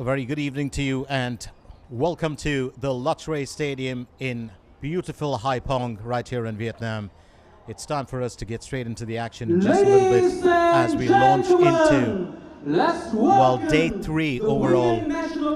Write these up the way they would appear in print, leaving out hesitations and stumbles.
A very good evening to you and welcome to the Luxray Stadium in beautiful Hai Phong right here in Vietnam. It's time for us to get straight into the action in just a little bit as we launch into day 3 overall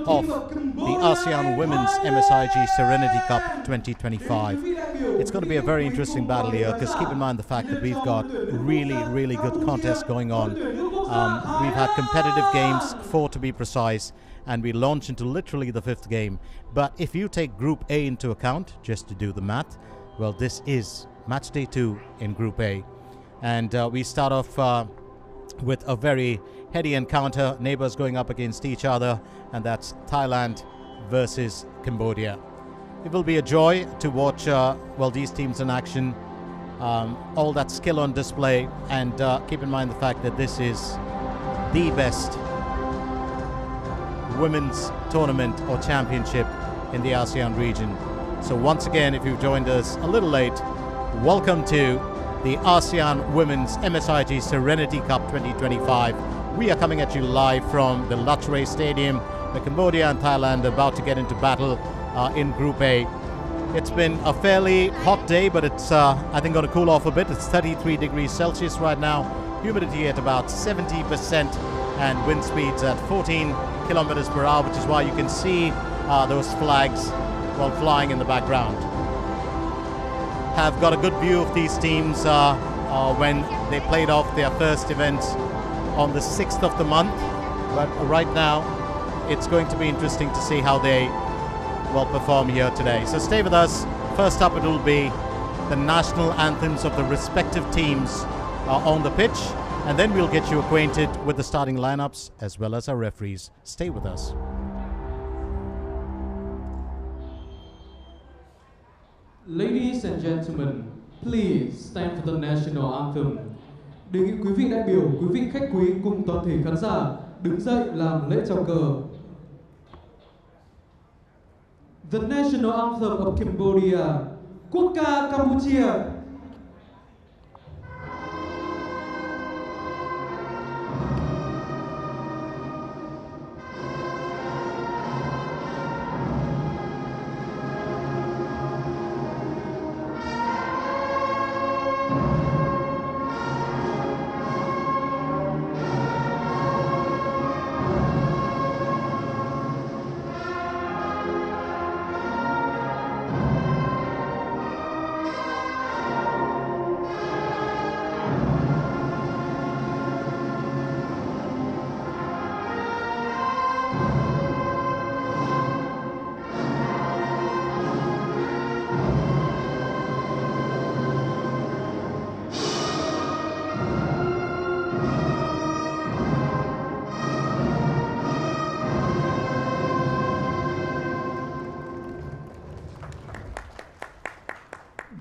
of the ASEAN Women's MSIG Serenity Cup 2025. It's going to be a very interesting battle here because keep in mind the fact that we've got really good contests going on. We've had competitive games, 4 to be precise, and we launch into literally the 5th game. But if you take Group A into account, just to do the math, well, this is match day 2 in Group A. And we start off with a very heady encounter, neighbors going up against each other, and that's Thailand versus Cambodia. It will be a joy to watch these teams in action, all that skill on display, and keep in mind the fact that this is the best women's tournament or championship in the ASEAN region. So once again, if you've joined us a little late, welcome to the ASEAN Women's MSIG Serenity Cup 2025. We are coming at you live from the Luxray Stadium, where Cambodia and Thailand are about to get into battle in Group A. It's been a fairly hot day, but it's I think going to cool off a bit. It's 33 degrees Celsius right now, humidity at about 70%, and wind speeds at 14 kilometers per hour, which is why you can see those flags while flying in the background. Have got a good view of these teams when they played off their first event on the 6th of the month, but right now it's going to be interesting to see how they will perform here today. So stay with us. First up, it will be the national anthems of the respective teams on the pitch, and then we'll get you acquainted with the starting lineups as well as our referees. Stay with us. Ladies and gentlemen, please stand for the national anthem. Đề nghị quý vị đại biểu, quý vị khách quý cùng toàn thể khán giả đứng dậy làm lễ chào cờ. The national anthem of Cambodia, quốc ca Campuchia.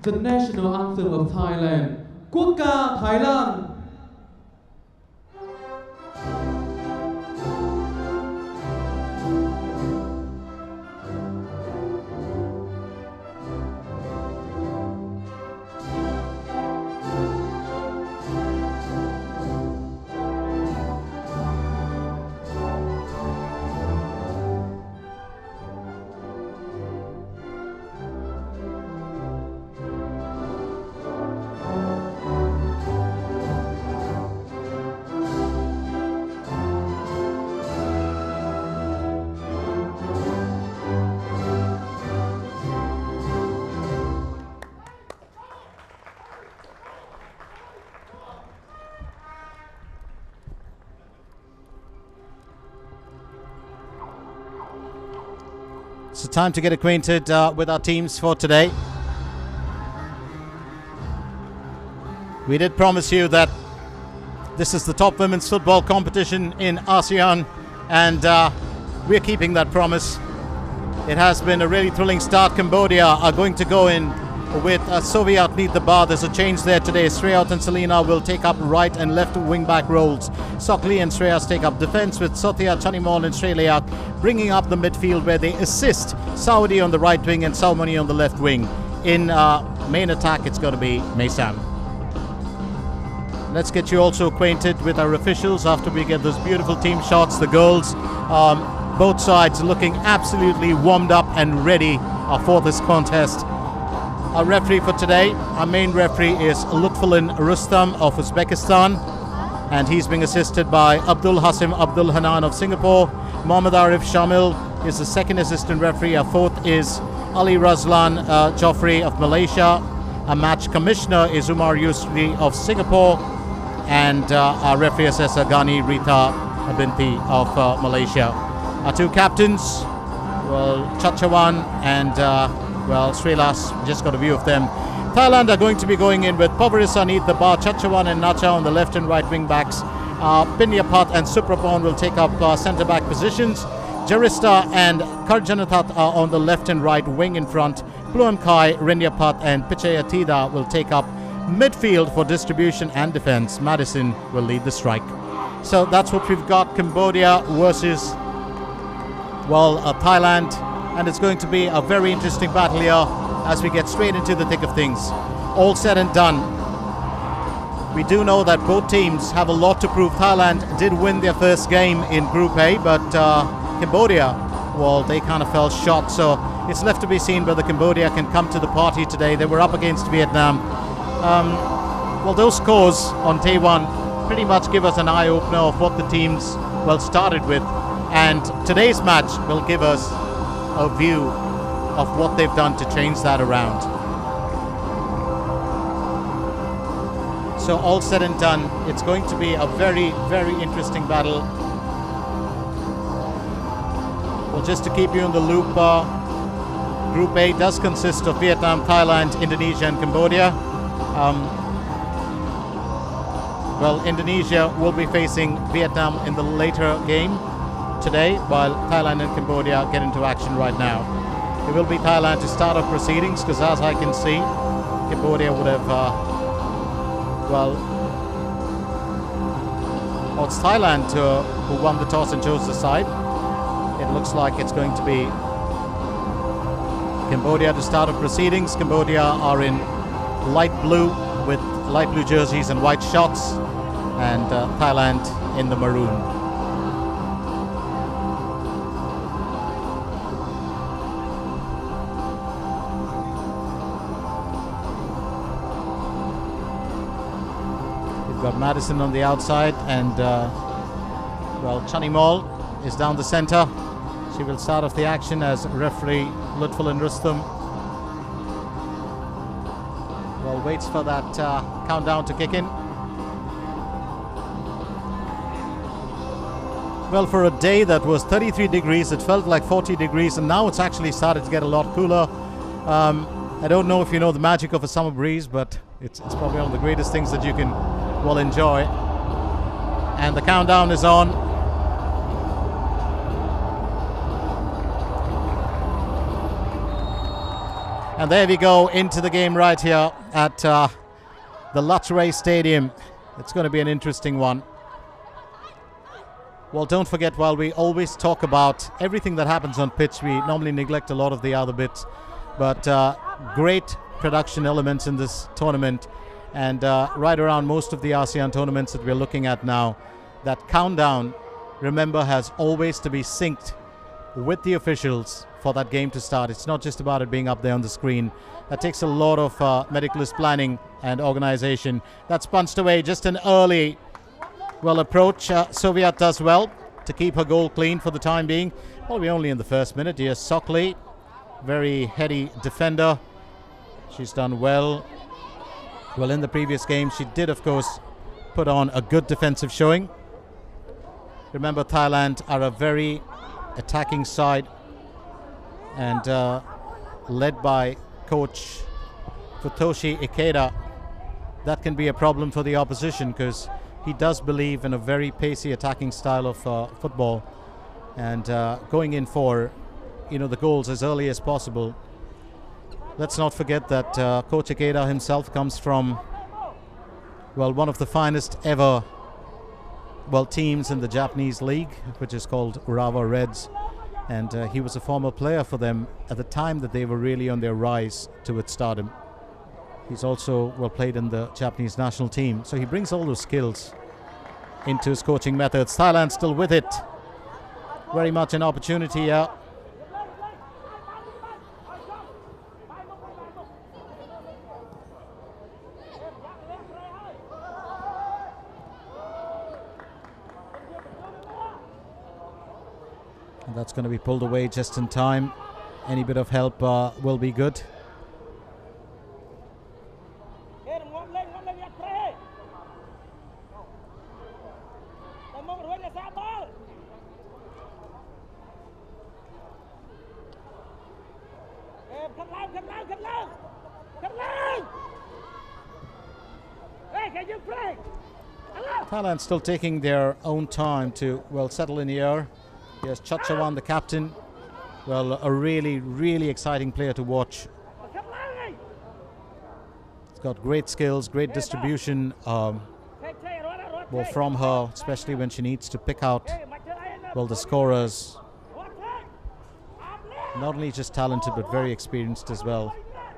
The national anthem of Thailand, quốc ca Thái Lan. So time to get acquainted with our teams for today. We did promise you that this is the top women's football competition in ASEAN, and we're keeping that promise. It has been a really thrilling start. Cambodia are going to go in with Soviet need the bar. There's a change there today. Shreyas and Selena will take up right and left wing-back roles. Sokli and Shreyas take up defense with Sothia, Chanimol and Shreyas bringing up the midfield where they assist Saudi on the right wing and Salmoni on the left wing. In main attack, it's going to be Maysam. Let's get you also acquainted with our officials after we get those beautiful team shots. The goals both sides looking absolutely warmed up and ready for this contest. Our referee for today, our main referee, is Lutfulin Rustam of Uzbekistan, and he's being assisted by Abdul Hasim Abdul Hanan of Singapore. Mohammad Arif Shamil is the second assistant referee. Our fourth is Ali Razlan Joffrey of Malaysia. Our match commissioner is Umar Yusri of Singapore, and our referee assessor Ghani Rita Binti of Malaysia. Our two captains, well, Chachawan and Srilas, just got a view of them. Thailand are going to be going in with Pavarisani, Dabar, Chachawan and Nacha on the left and right wing backs. Pinyapat and Suprapon will take up centre back positions. Jarista and Karjanatat are on the left and right wing in front. Pluamkai, Renyapat and Pichayatida will take up midfield for distribution and defence. Madison will lead the strike. So that's what we've got. Cambodia versus Thailand, and it's going to be a very interesting battle here as we get straight into the thick of things. All said and done, we do know that both teams have a lot to prove. Thailand did win their first game in Group A, but Cambodia, well, they kind of fell short, so it's left to be seen whether Cambodia can come to the party today. They were up against Vietnam. Those scores on day one pretty much give us an eye-opener of what the teams, started with. And today's match will give us a view of what they've done to change that around. So all said and done, it's going to be a very, very interesting battle. Well, just to keep you in the loop, Group A does consist of Vietnam, Thailand, Indonesia and Cambodia. Indonesia will be facing Vietnam in the later game today, while Thailand and Cambodia get into action right now. It will be Thailand to start off proceedings, because as I can see, Cambodia would have, it's Thailand who won the toss and chose the side. It looks like it's going to be Cambodia to start off proceedings. Cambodia are in light blue with light blue jerseys and white shorts, and Thailand in the maroon. Got Madison on the outside, and Chani Mall is down the center. She will start off the action as referee Lutfulin Rustam waits for that countdown to kick in. Well, for a day that was 33 degrees, it felt like 40 degrees, and now it's actually started to get a lot cooler. I don't know if you know the magic of a summer breeze, but it's probably one of the greatest things that you can enjoy. And the countdown is on. And there we go, into the game right here at the Latray Stadium. It's going to be an interesting one. Well, don't forget, while we always talk about everything that happens on pitch, we normally neglect a lot of the other bits. But great production elements in this tournament. And right around most of the ASEAN tournaments that we're looking at now, that countdown, remember, has always to be synced with the officials for that game to start. It's not just about it being up there on the screen. That takes a lot of meticulous planning and organization. That's punched away. Just an early, approach. Soviet does well to keep her goal clean for the time being. Probably only in the first minute. Here's Sockley, very heady defender. She's done well. Well, in the previous game, she did, of course, put on a good defensive showing. Remember, Thailand are a very attacking side, and led by coach Futoshi Ikeda. That can be a problem for the opposition, because he does believe in a very pacey attacking style of football, and going in for the goals as early as possible. Let's not forget that Coach Ikeda himself comes from, one of the finest ever, teams in the Japanese league, which is called Urawa Reds. And he was a former player for them at the time that they were really on their rise towards stardom. He's also, played in the Japanese national team. So he brings all those skills into his coaching methods. Thailand still with it. very much an opportunity here. And that's going to be pulled away just in time. Any bit of help will be good. Thailand still taking their own time to, well, settle in here. Here's Chachawan, the captain. Well, a really, really exciting player to watch. He's got great skills, great distribution. Well, from her, especially when she needs to pick out, well, the scorers. Not only just talented, but very experienced as well.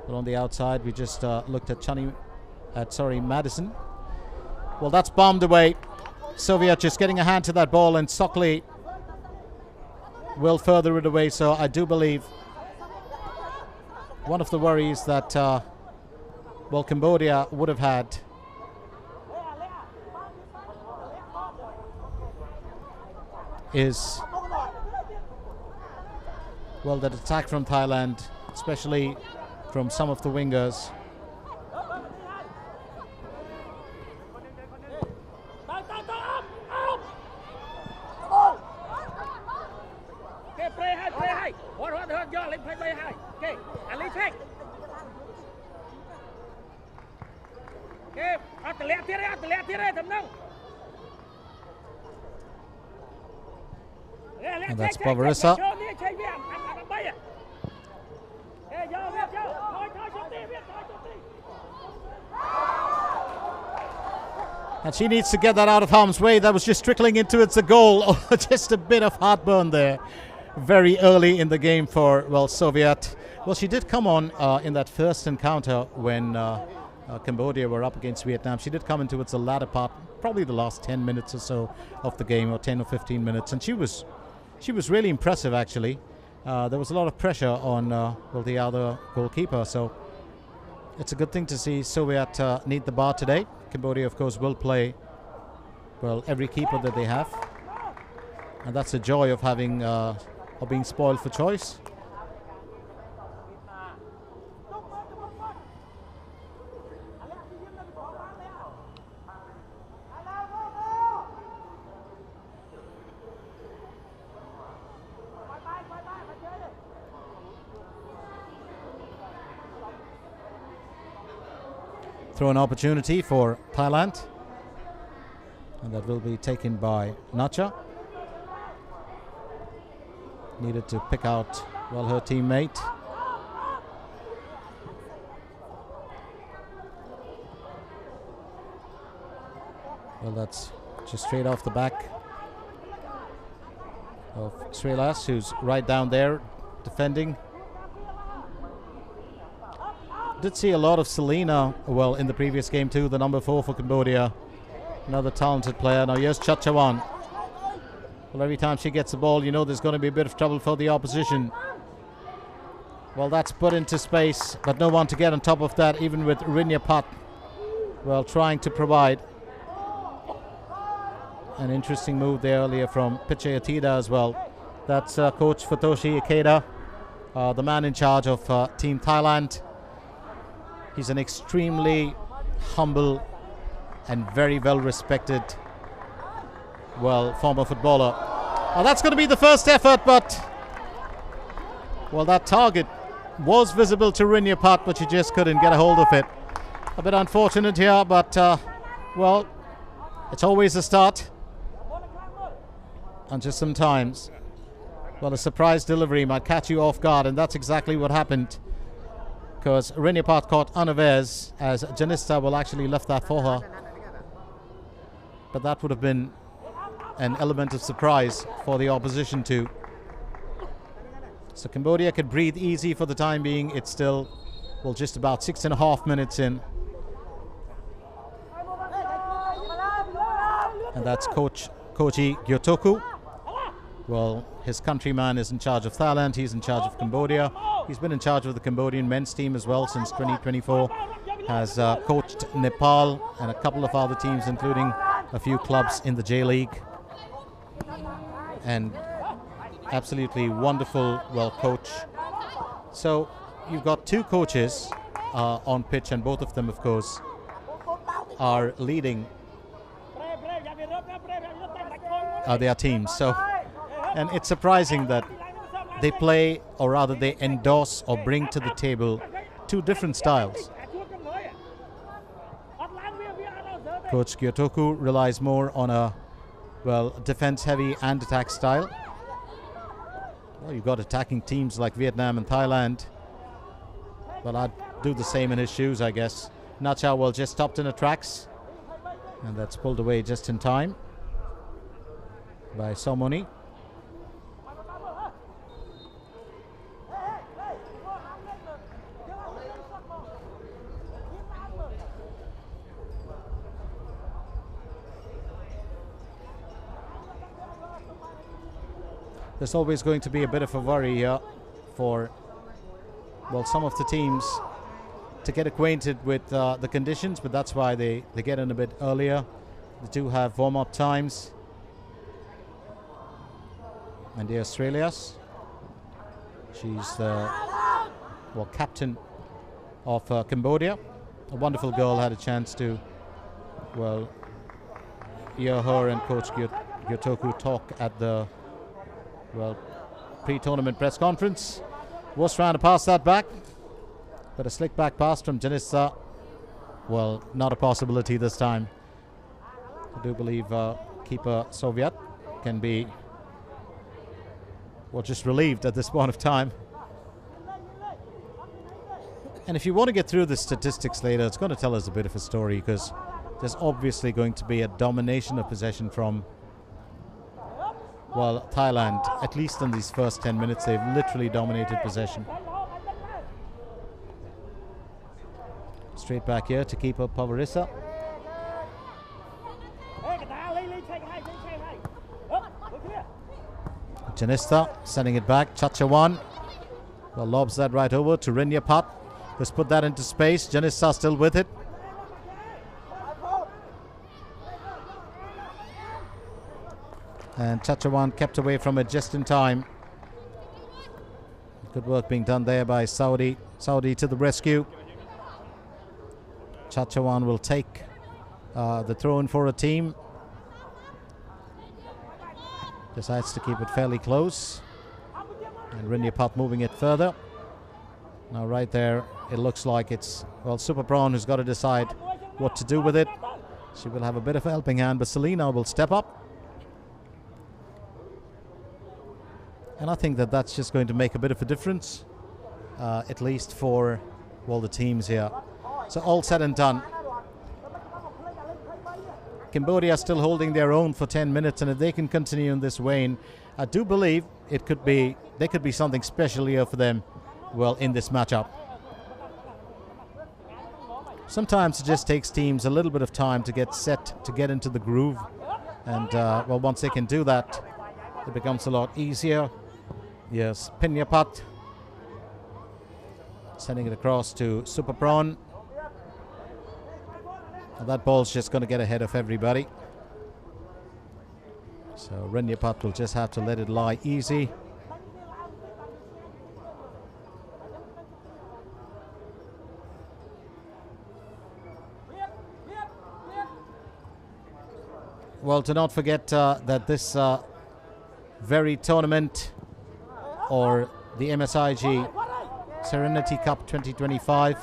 But on the outside, we just looked at Madison. Well, that's bombed away. Soviet just getting a hand to that ball, and Sockley will further it away. So I do believe one of the worries that well, Cambodia would have had is, well, that attack from Thailand, especially from some of the wingers. And that's Pavarissa. And she needs to get that out of harm's way. That was just trickling into it's a goal. Just a bit of heartburn there very early in the game for, well, Soviet. Well, she did come on in that first encounter when Cambodia were up against Vietnam. She did come into its latter part, probably the last 10 minutes or so of the game, or 10 or 15 minutes, and she was really impressive, actually. There was a lot of pressure on well, the other goalkeeper, so it's a good thing to see Soviet need the bar today. Cambodia, of course, will play, well, every keeper that they have, and that's the joy of having of being spoiled for choice. Throw an opportunity for Thailand, and that will be taken by Nacha. Needed to pick out, well, her teammate. Well, that's just straight off the back of Sreelas, who's right down there defending. Did see a lot of Selena, well, in the previous game too, the number 4 for Cambodia. Another talented player. Now here's Chachawan. Well, every time she gets the ball, you know there's going to be a bit of trouble for the opposition. Well, that's put into space, but no one to get on top of that, even with Rinyapat, well, trying to provide. An interesting move there earlier from Piche Atida as well. That's Coach Futoshi Ikeda, the man in charge of Team Thailand. He's an extremely humble and very well respected, well, former footballer. Now that's going to be the first effort, but, well, that target was visible to Rinyapat, but she just couldn't get a hold of it. A bit unfortunate here, but, well, it's always a start. And just sometimes, well, a surprise delivery might catch you off guard, and that's exactly what happened. Because Rinyapat caught unawares as Janista will actually left that for her. But that would have been an element of surprise for the opposition too. So Cambodia could breathe easy for the time being. It's still, well, just about 6.5 minutes in. And that's Kochi Gyotoku. Well, his countryman is in charge of Thailand, he's in charge of Cambodia. He's been in charge of the Cambodian men's team as well since 2024. Has coached Nepal and a couple of other teams, including a few clubs in the J-League. And absolutely wonderful, well coach. So you've got two coaches on pitch, and both of them, of course, are leading their teams. So, and it's surprising that they play, or rather they endorse or bring to the table two different styles. Coach Gyotoku relies more on a, well, defense-heavy and attack style. Well, you've got attacking teams like Vietnam and Thailand. Well, I'd do the same in his shoes, I guess. Nacha will just stopped in the tracks, and that's pulled away just in time by Somoni. There's always going to be a bit of a worry here for, well, some of the teams to get acquainted with the conditions, but that's why they get in a bit earlier. They do have warm-up times. And the Australias, she's the, well, captain of Cambodia. A wonderful girl. Had a chance to, well, hear her and Coach Gyotoku talk at the, well, pre-tournament press conference. Was trying to pass that back, but a slick back pass from Janissa, well, not a possibility this time. I do believe keeper Soviet can be, well, just relieved at this point of time. And if you want to get through the statistics later, it's going to tell us a bit of a story, because there's obviously going to be a domination of possession from, well, Thailand. At least in these first 10 minutes, they've literally dominated possession. Straight back here to keeper Pavarissa. Janista sending it back. Chachawan, well, lobs that right over to Rinyapat. Let's put that into space. Janista still with it. And Chachawan kept away from it just in time. Good work being done there by Saudi. Saudi to the rescue. Chachawan will take the throw in for a team. Decides to keep it fairly close. And Rinyapat moving it further. Now right there, it looks like it's, well, Super Prawn who's got to decide what to do with it. She will have a bit of a helping hand, but Selena will step up. And I think that that's just going to make a bit of a difference, at least for, well, the teams here. So all said and done, Cambodia still holding their own for 10 minutes, and if they can continue in this vein, I do believe there could be something special here for them, well, in this matchup. Sometimes it just takes teams a little bit of time to get set, to get into the groove, and well, once they can do that, it becomes a lot easier. Yes, Pinyapat sending it across to Super Prawn. That ball's just going to get ahead of everybody. So Rinyapat will just have to let it lie easy. Well, do not forget that this very tournament, or the MSIG Serenity Cup 2025,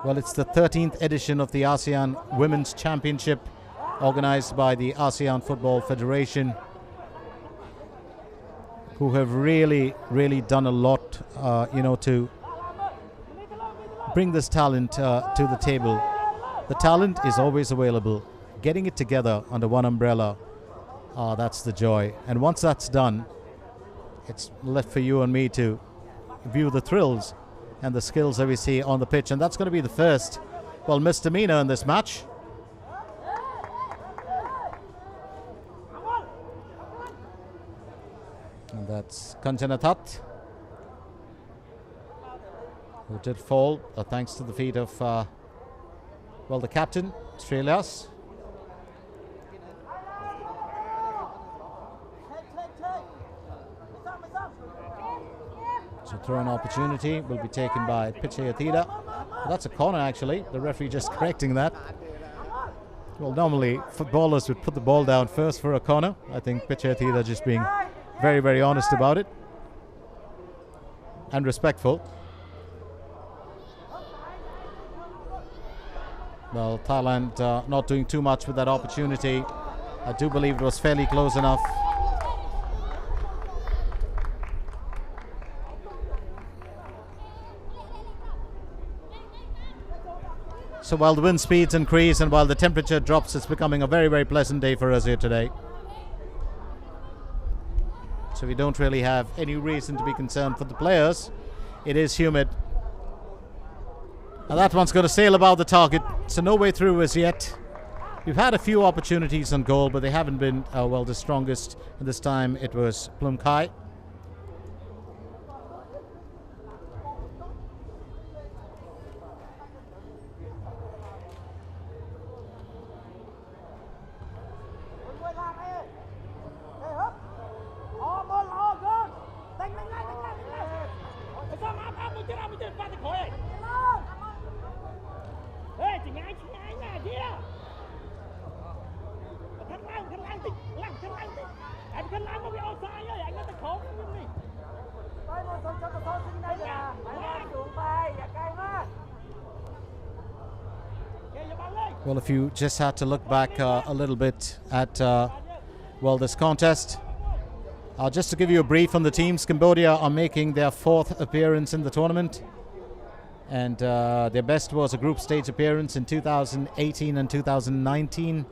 well, it's the 13th edition of the ASEAN Women's Championship, organized by the ASEAN Football Federation, who have really done a lot, you know, to bring this talent to the table. The talent is always available. Getting it together under one umbrella, that's the joy. And once that's done, it's left for you and me to view the thrills and the skills that we see on the pitch. And that's going to be the first, well, misdemeanor in this match. It's Kanchanatat, who did fall thanks to the feet of, the captain, Australia's. So throw-in opportunity will be taken by Pichayatida. That's a corner, actually. The referee just correcting that. Well, normally footballers would put the ball down first for a corner. I think Pichayatida just being very, very honest about it and respectful. Well, Thailand not doing too much with that opportunity. I do believe it was fairly close enough. So while the wind speeds increase and while the temperature drops, it's becoming a very, very pleasant day for us here today. So we don't really have any reason to be concerned for the players. It is humid. Now that one's going to sail about the target, so no way through as yet. We've had a few opportunities on goal, but they haven't been, the strongest. And this time it was Plum Kai. Well, if you just had to look back a little bit at, this contest, just to give you a brief on the teams, Cambodia are making their 4th appearance in the tournament. And their best was a group stage appearance in 2018 and 2019.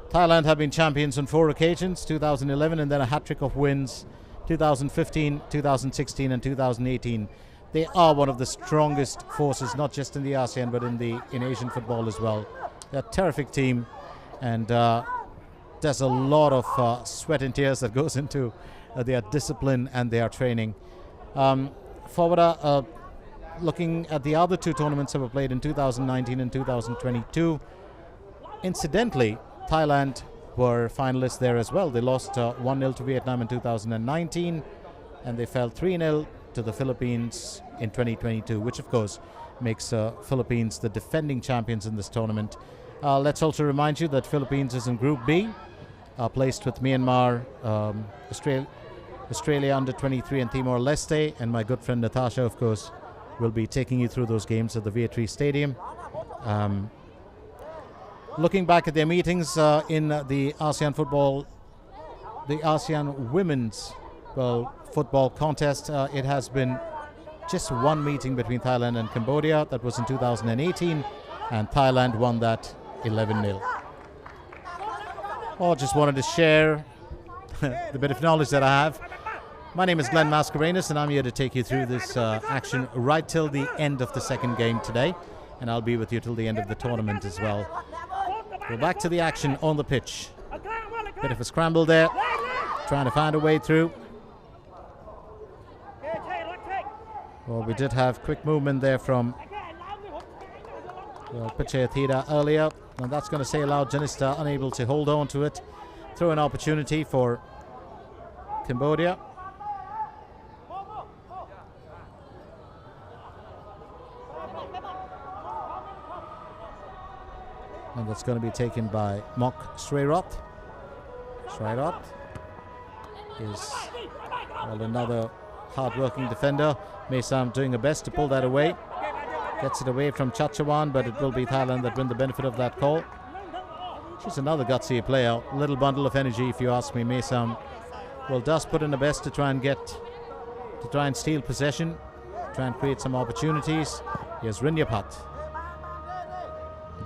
Thailand have been champions on 4 occasions, 2011 and then a hat-trick of wins, 2015, 2016 and 2018. They are one of the strongest forces, not just in the ASEAN, but in Asian football as well. They're a terrific team, and there's a lot of sweat and tears that goes into their discipline and their training. Looking at the other 2 tournaments that were played in 2019 and 2022, incidentally, Thailand were finalists there as well. They lost 1-0 to Vietnam in 2019, and they fell 3-0 to the Philippines in 2022, which of course makes Philippines the defending champions in this tournament. Let's also remind you that Philippines is in Group B, placed with Myanmar, Australia under 23 and Timor-Leste, and my good friend Natasha, of course, will be taking you through those games at the Vietri Stadium. Looking back at their meetings in the ASEAN women's football contest, it has been just one meeting between Thailand and Cambodia. That was in 2018, and Thailand won that 11-0. Just wanted to share the bit of knowledge that I have. My name is Glenn Mascarenas, and I'm here to take you through this action right till the end of the second game today, and I'll be with you till the end of the tournament as well. We're back to the action on the pitch. Bit of a scramble there, trying to find a way through. Well, we did have quick movement there from Pichayatida earlier, and that's going to sail out. Janista unable to hold on to it. Throw an opportunity for Cambodia. And that's going to be taken by Mok Sreeroth. Sreeroth is another hard-working defender. Mesam doing her best to pull that away. Gets it away from Chachawan, but it will be Thailand that win the benefit of that call. She's another gutsy player. Little bundle of energy, if you ask me. Mesam does put in the best to try and steal possession, try and create some opportunities. Here's Rinyapat.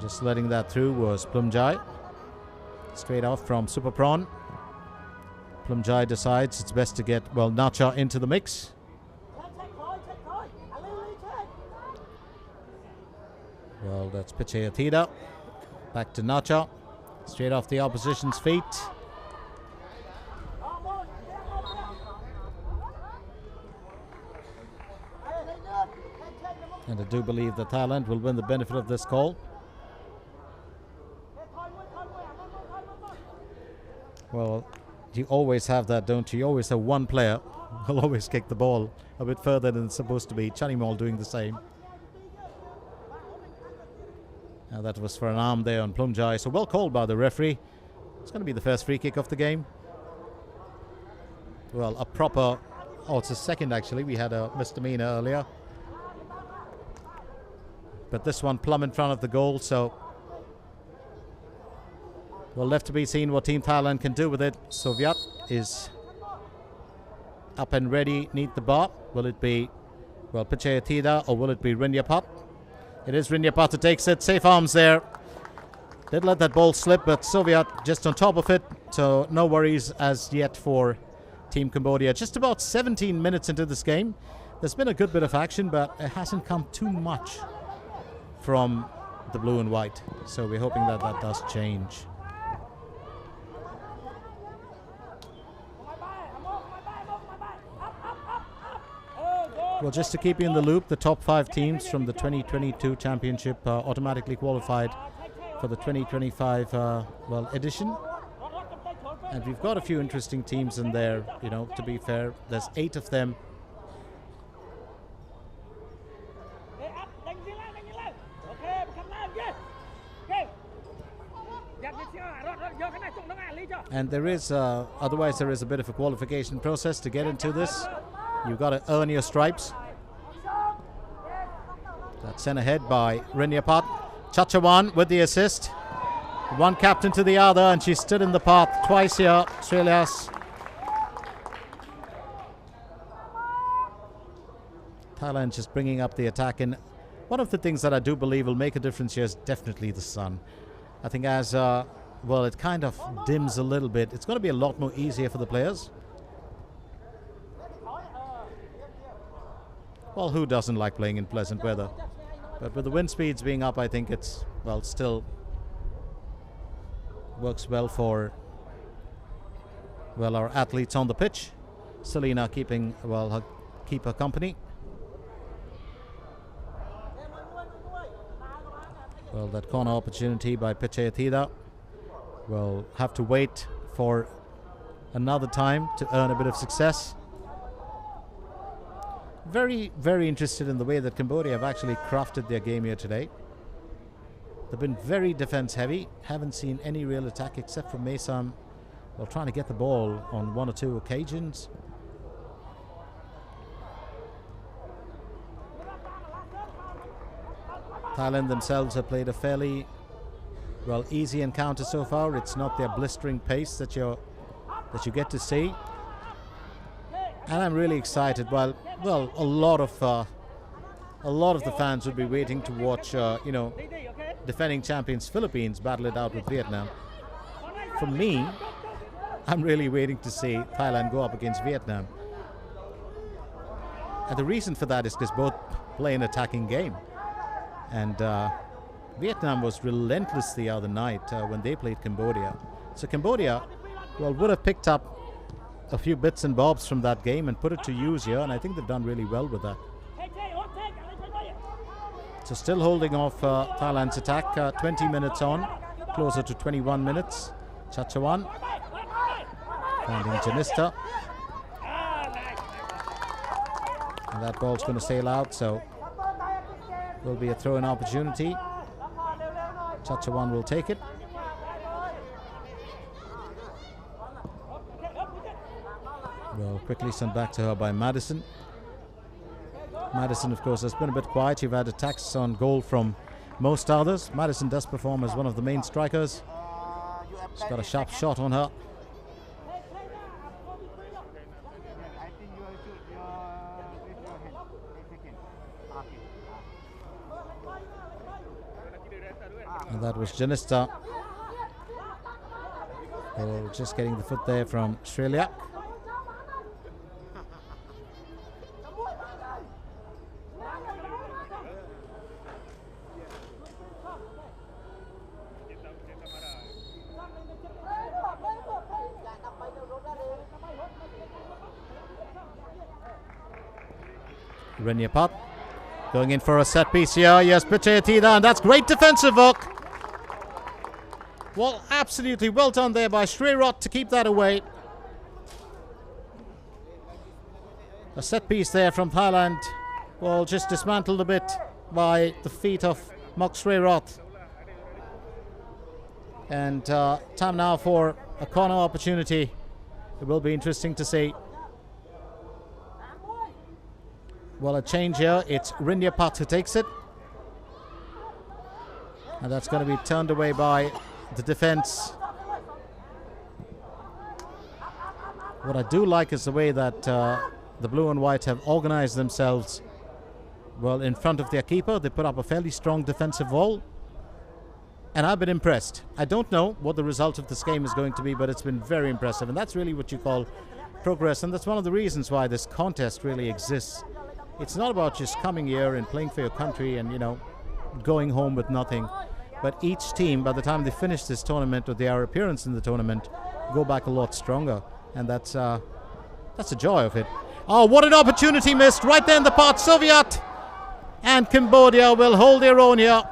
Just letting that through was Plumjai. Straight off from Super Prawn. Plumjai decides it's best to get, Nacha into the mix. That's Pichayatida. Back to Nacha. Straight off the opposition's feet. And I do believe that Thailand will win the benefit of this call. Well, you always have that, don't you? You always have one player who'll always kick the ball a bit further than it's supposed to be. Chanimol doing the same. Now that was for an arm there on Plumjai. So well called by the referee. It's going to be the first free kick of the game. Well, a proper... Oh, it's a second actually. We had a misdemeanor earlier. But this one plumb in front of the goal, so... Well, left to be seen what Team Thailand can do with it. Soviet is up and ready, need the bar. Will it be, well, Pichayatida or will it be Rinyapat? It is Rinyapat who takes it. Safe arms there. Did let that ball slip, but Soviet just on top of it. So no worries as yet for Team Cambodia. Just about 17 minutes into this game. There's been a good bit of action, but it hasn't come too much from the blue and white. So we're hoping that that does change. Well, just to keep you in the loop, the top 5 teams from the 2022 championship automatically qualified for the 2025 edition. And we've got a few interesting teams in there, you know, to be fair. There's 8 of them. And there is, otherwise there is a bit of a qualification process to get into this. You've got to earn your stripes. That's sent ahead by Rinyapat. Chachawan with the assist. One captain to the other, and she stood in the path twice here. Australia's. Thailand just bringing up the attack. And one of the things that I do believe will make a difference here is definitely the sun. I think as, well, it kind of dims a little bit. It's going to be a lot more easier for the players. Well, who doesn't like playing in pleasant weather? But with the wind speeds being up, I think it's, well, still works well for, well, our athletes on the pitch. Selena keeping, well, keep her company. Well, that corner opportunity by Pichayatida. We'll have to wait for another time to earn a bit of success. Very, very interested in the way that Cambodia have actually crafted their game here today. They've been very defense heavy. Haven't seen any real attack except for Mesam, well, trying to get the ball on 1 or 2 occasions. Thailand themselves have played a fairly, well, easy encounter so far. It's not their blistering pace that you get to see. And I'm really excited. Well, a lot of the fans would be waiting to watch, you know, defending champions Philippines battle it out with Vietnam. For me, I'm really waiting to see Thailand go up against Vietnam. And the reason for that is because both play an attacking game. And Vietnam was relentless the other night when they played Cambodia. So Cambodia, well, would have picked up a few bits and bobs from that game and put it to use here, and I think they've done really well with that. So still holding off Thailand's attack, 20 minutes on, closer to 21 minutes. Chachawan finding Janista. And that ball's going to sail out, so will be a throw-in opportunity. Chachawan will take it. Well, quickly sent back to her by Madison. Madison, of course, has been a bit quiet. You've had attacks on goal from most others. Madison does perform as one of the main strikers. She's got a sharp shot on her. And that was Janista. Just getting the foot there from Australia. Rinyapat Going in for a set piece here. Yes, Pichayatida, and that's great defensive work. Well, absolutely well done there by Srirot to keep that away. A set piece there from Thailand. Well, just dismantled a bit by the feet of Mok Srirot. And time now for a corner opportunity. It will be interesting to see. Well, a change here. It's Rinyapat who takes it. And that's going to be turned away by the defense. What I do like is the way that the blue and white have organized themselves well in front of their keeper. They put up a fairly strong defensive wall. And I've been impressed. I don't know what the result of this game is going to be, but it's been very impressive. And that's really what you call progress. And that's one of the reasons why this contest really exists. It's not about just coming here and playing for your country and, you know, going home with nothing. But each team, by the time they finish this tournament or their appearance in the tournament, go back a lot stronger. And that's the joy of it. Oh, what an opportunity missed right there in the part. Soviet and Cambodia will hold their own here.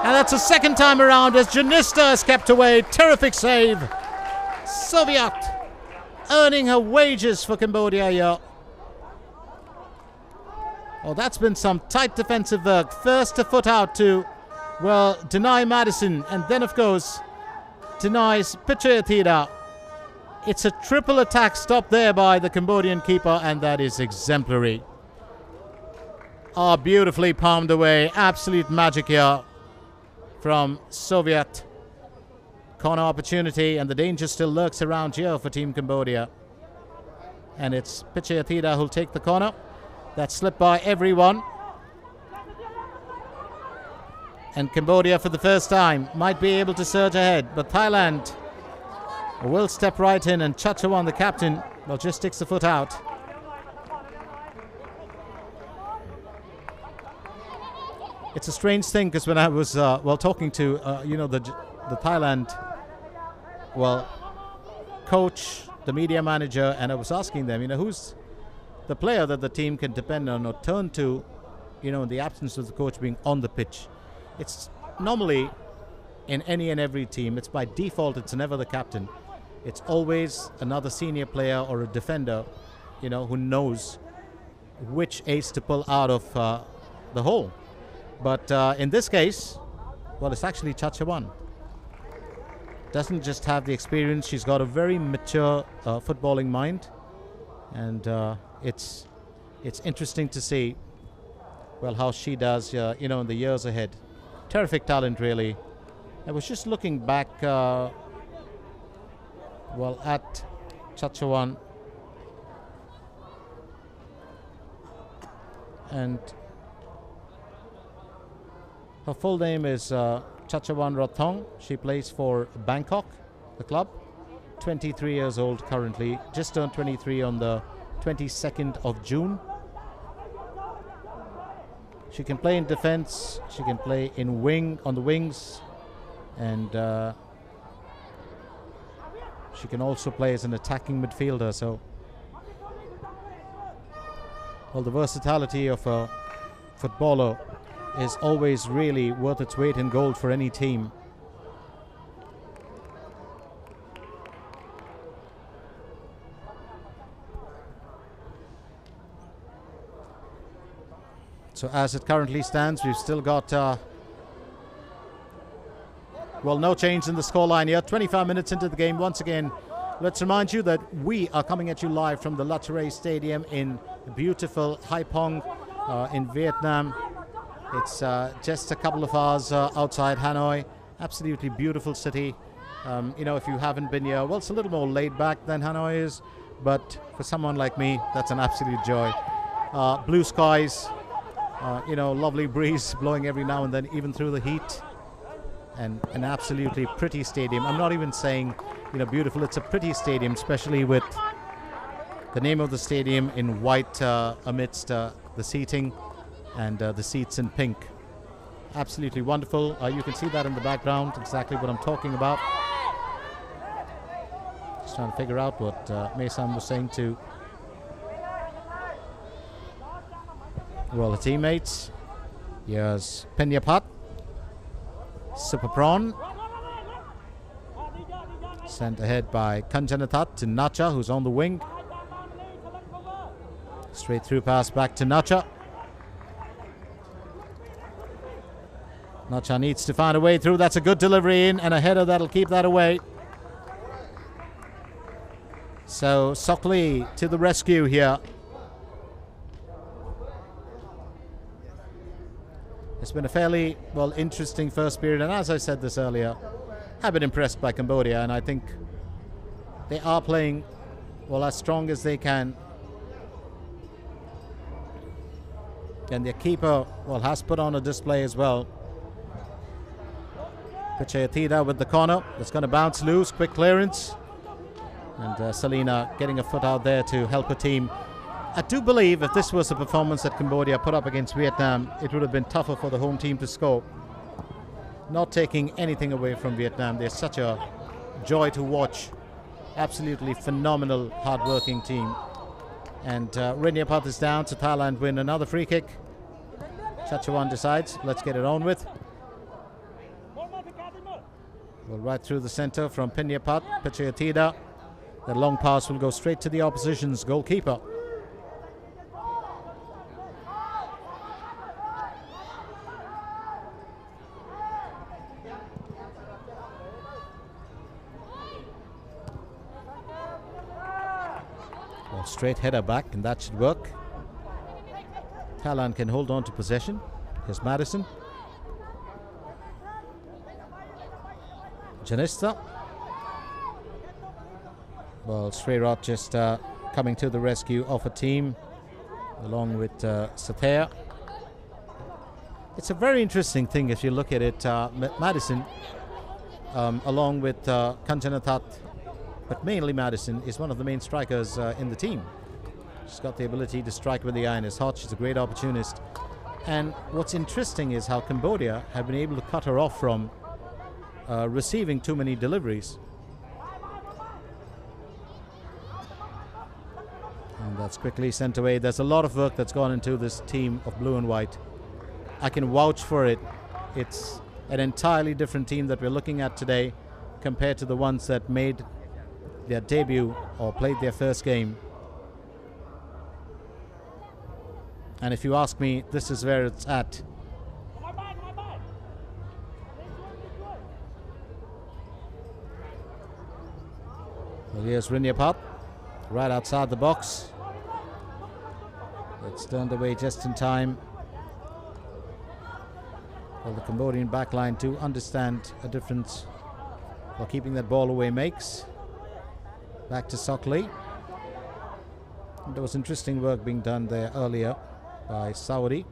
And that's the second time around as Janista is kept away. Terrific save. Soviet earning her wages for Cambodia here. Oh, that's been some tight defensive work. First to foot out to, well, deny Madison. And then, of course, denies Pichayatida. It's a triple attack stop there by the Cambodian keeper, and that is exemplary. Oh, beautifully palmed away. Absolute magic here from Soviet. Corner opportunity, and the danger still lurks around here for Team Cambodia. And it's Pichayatida who'll take the corner. That slipped by everyone. And Cambodia, for the first time, might be able to surge ahead. But Thailand will step right in, and Chachawan, the captain, well, just sticks the foot out. It's a strange thing, because when I was talking to the Thailand coach, the media manager, and I was asking them, who's the player that the team can depend on or turn to, in the absence of the coach being on the pitch. It's normally in any and every team, it's by default, it's never the captain. It's always another senior player or a defender, who knows which ace to pull out of the hole. But in this case, well, it's actually Chachawan. Doesn't just have the experience, she's got a very mature footballing mind. And it's interesting to see, well, how she does, in the years ahead. Terrific talent, really. I was just looking back, at Chachawan. And her full name is Chachawan Rothong. She plays for Bangkok, the club. 23 years old currently. Just turned 23 on the 22nd of June. She can play in defense. She can play in on the wings. And she can also play as an attacking midfielder. So, well, the versatility of a footballer is always really worth its weight in gold for any team. So as it currently stands, we've still got no change in the scoreline here. 25 minutes into the game. Once again, let's remind you that we are coming at you live from the Latare Stadium in beautiful Haiphong in Vietnam. It's just a couple of hours outside Hanoi. Absolutely beautiful city. If you haven't been here, well, it's a little more laid back than Hanoi is, but for someone like me, that's an absolute joy. Blue skies, lovely breeze blowing every now and then, even through the heat, and an absolutely pretty stadium. I'm not even saying, beautiful. It's a pretty stadium, especially with the name of the stadium in white amidst the seating. And the seats in pink. Absolutely wonderful. You can see that in the background, exactly what I'm talking about. Just trying to figure out what Mason was saying to Well, the teammates. Here's Penyapat. Super Prawn. Sent ahead by Kanjanatat to Nacha, who's on the wing. Straight through pass back to Nacha. Nacha needs to find a way through. That's a good delivery in, and a header that'll keep that away. So Sokli to the rescue here. It's been a fairly, well, interesting first period, and as I said this earlier, I've been impressed by Cambodia, and I think they are playing, well, as strong as they can. And their keeper, well, has put on a display as well. Pichayatida with the corner. It's going to bounce loose. Quick clearance. And Selina getting a foot out there to help her team. I do believe if this was a performance that Cambodia put up against Vietnam, it would have been tougher for the home team to score. Not taking anything away from Vietnam. They're such a joy to watch. Absolutely phenomenal, hard-working team. And Rinyapat is down, so Thailand win another free kick. Chachawan decides, let's get it on with. Well, right through the center from Pinyapat, Pichayatida. The long pass will go straight to the opposition's goalkeeper. Well, straight header back, and that should work. Thailand can hold on to possession. Here's Madison. Janista. Well, Srirot just coming to the rescue of a team along with Sather. It's a very interesting thing if you look at it. Madison, along with Kanjanatat, but mainly Madison, is one of the main strikers in the team. She's got the ability to strike when the iron is hot. She's a great opportunist. And what's interesting is how Cambodia have been able to cut her off from receiving too many deliveries. And that's quickly sent away. There's a lot of work that's gone into this team of blue and white. I can vouch for it. It's an entirely different team that we're looking at today compared to the ones that made their debut or played their first game. And if you ask me, this is where it's at. Well, here's Rinyapat, right outside the box. It's turned away just in time. Well, the Cambodian backline do understand a difference what keeping that ball away makes. Back to Sokli. There was interesting work being done there earlier by Saudi.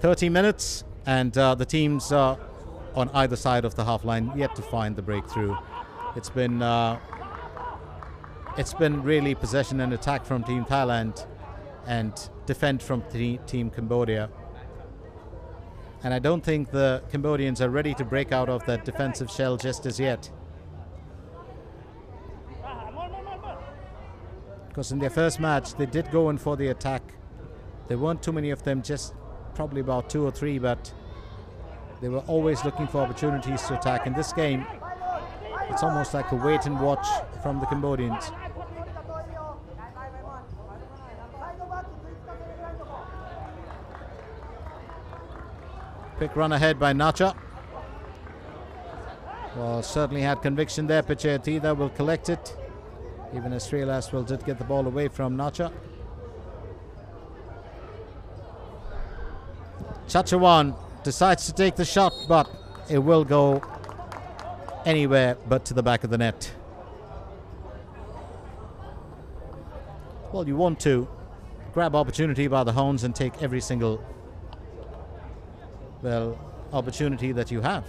"30 minutes, and the teams on either side of the half line yet to find the breakthrough. It's been really possession and attack from Team Thailand and defend from Team Cambodia. And I don't think the Cambodians are ready to break out of that defensive shell just as yet. Because in their first match, they did go in for the attack. There weren't too many of them, just probably about 2 or 3, but they were always looking for opportunities to attack. In this game, it's almost like a wait and watch from the Cambodians. Quick run ahead by Nacha. Well, certainly had conviction there. Pichayatida will collect it. Even as Sri Laswell did get the ball away from Nacha. Chachawan decides to take the shot, but it will go anywhere but to the back of the net. Well, you want to grab opportunity by the horns and take every single, well, opportunity that you have.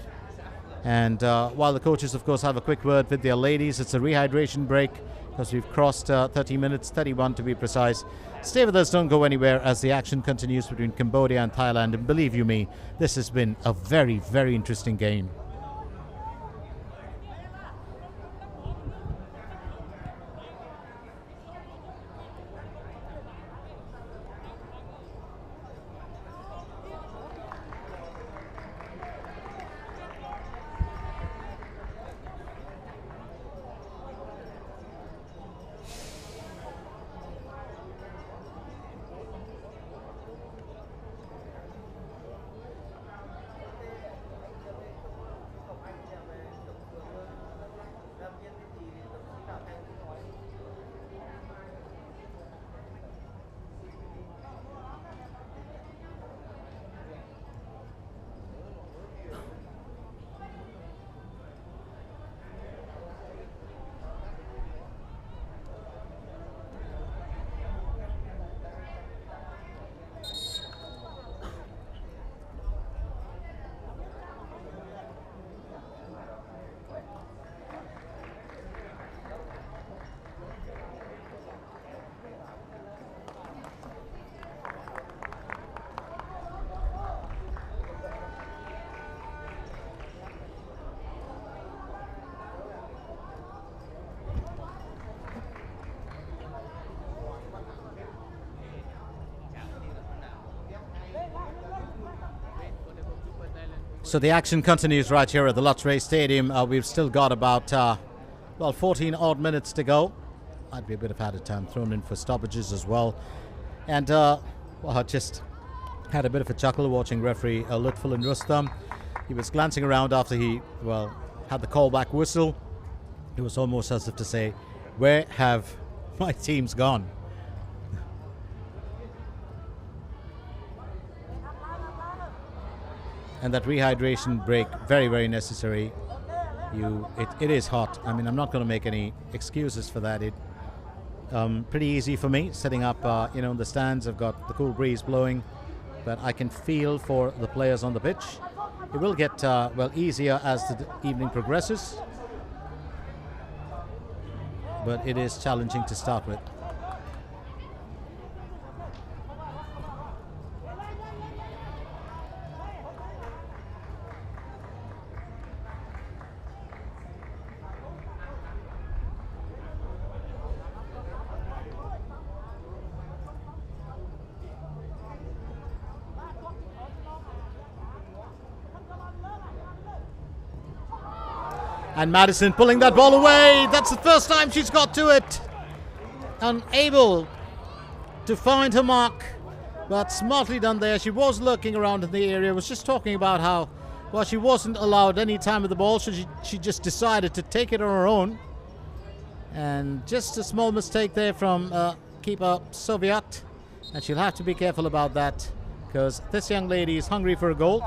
And while the coaches, of course, have a quick word with their ladies, it's a rehydration break because we've crossed 30 minutes, 31 to be precise. Stay with us, don't go anywhere as the action continues between Cambodia and Thailand. And believe you me, this has been a very, very interesting game. So the action continues right here at the Luttray Stadium. We've still got about, 14 odd minutes to go. Might be a bit of added time thrown in for stoppages as well. And, I just had a bit of a chuckle watching referee Lutful and Rustam. He was glancing around after he, had the callback whistle. It was almost as if to say, where have my teams gone? And that rehydration break, very, very necessary. It is hot. I mean, I'm not going to make any excuses for that. Pretty easy for me, setting up, in the stands. I've got the cool breeze blowing, but I can feel for the players on the pitch. It will get, easier as the evening progresses, but it is challenging to start with. And Madison pulling that ball away. That's the first time she's got to it. Unable to find her mark, but smartly done there. She was lurking around in the area. Was just talking about how, she wasn't allowed any time with the ball, so she just decided to take it on her own. And just a small mistake there from keeper Soviet. And she'll have to be careful about that, because this young lady is hungry for a goal.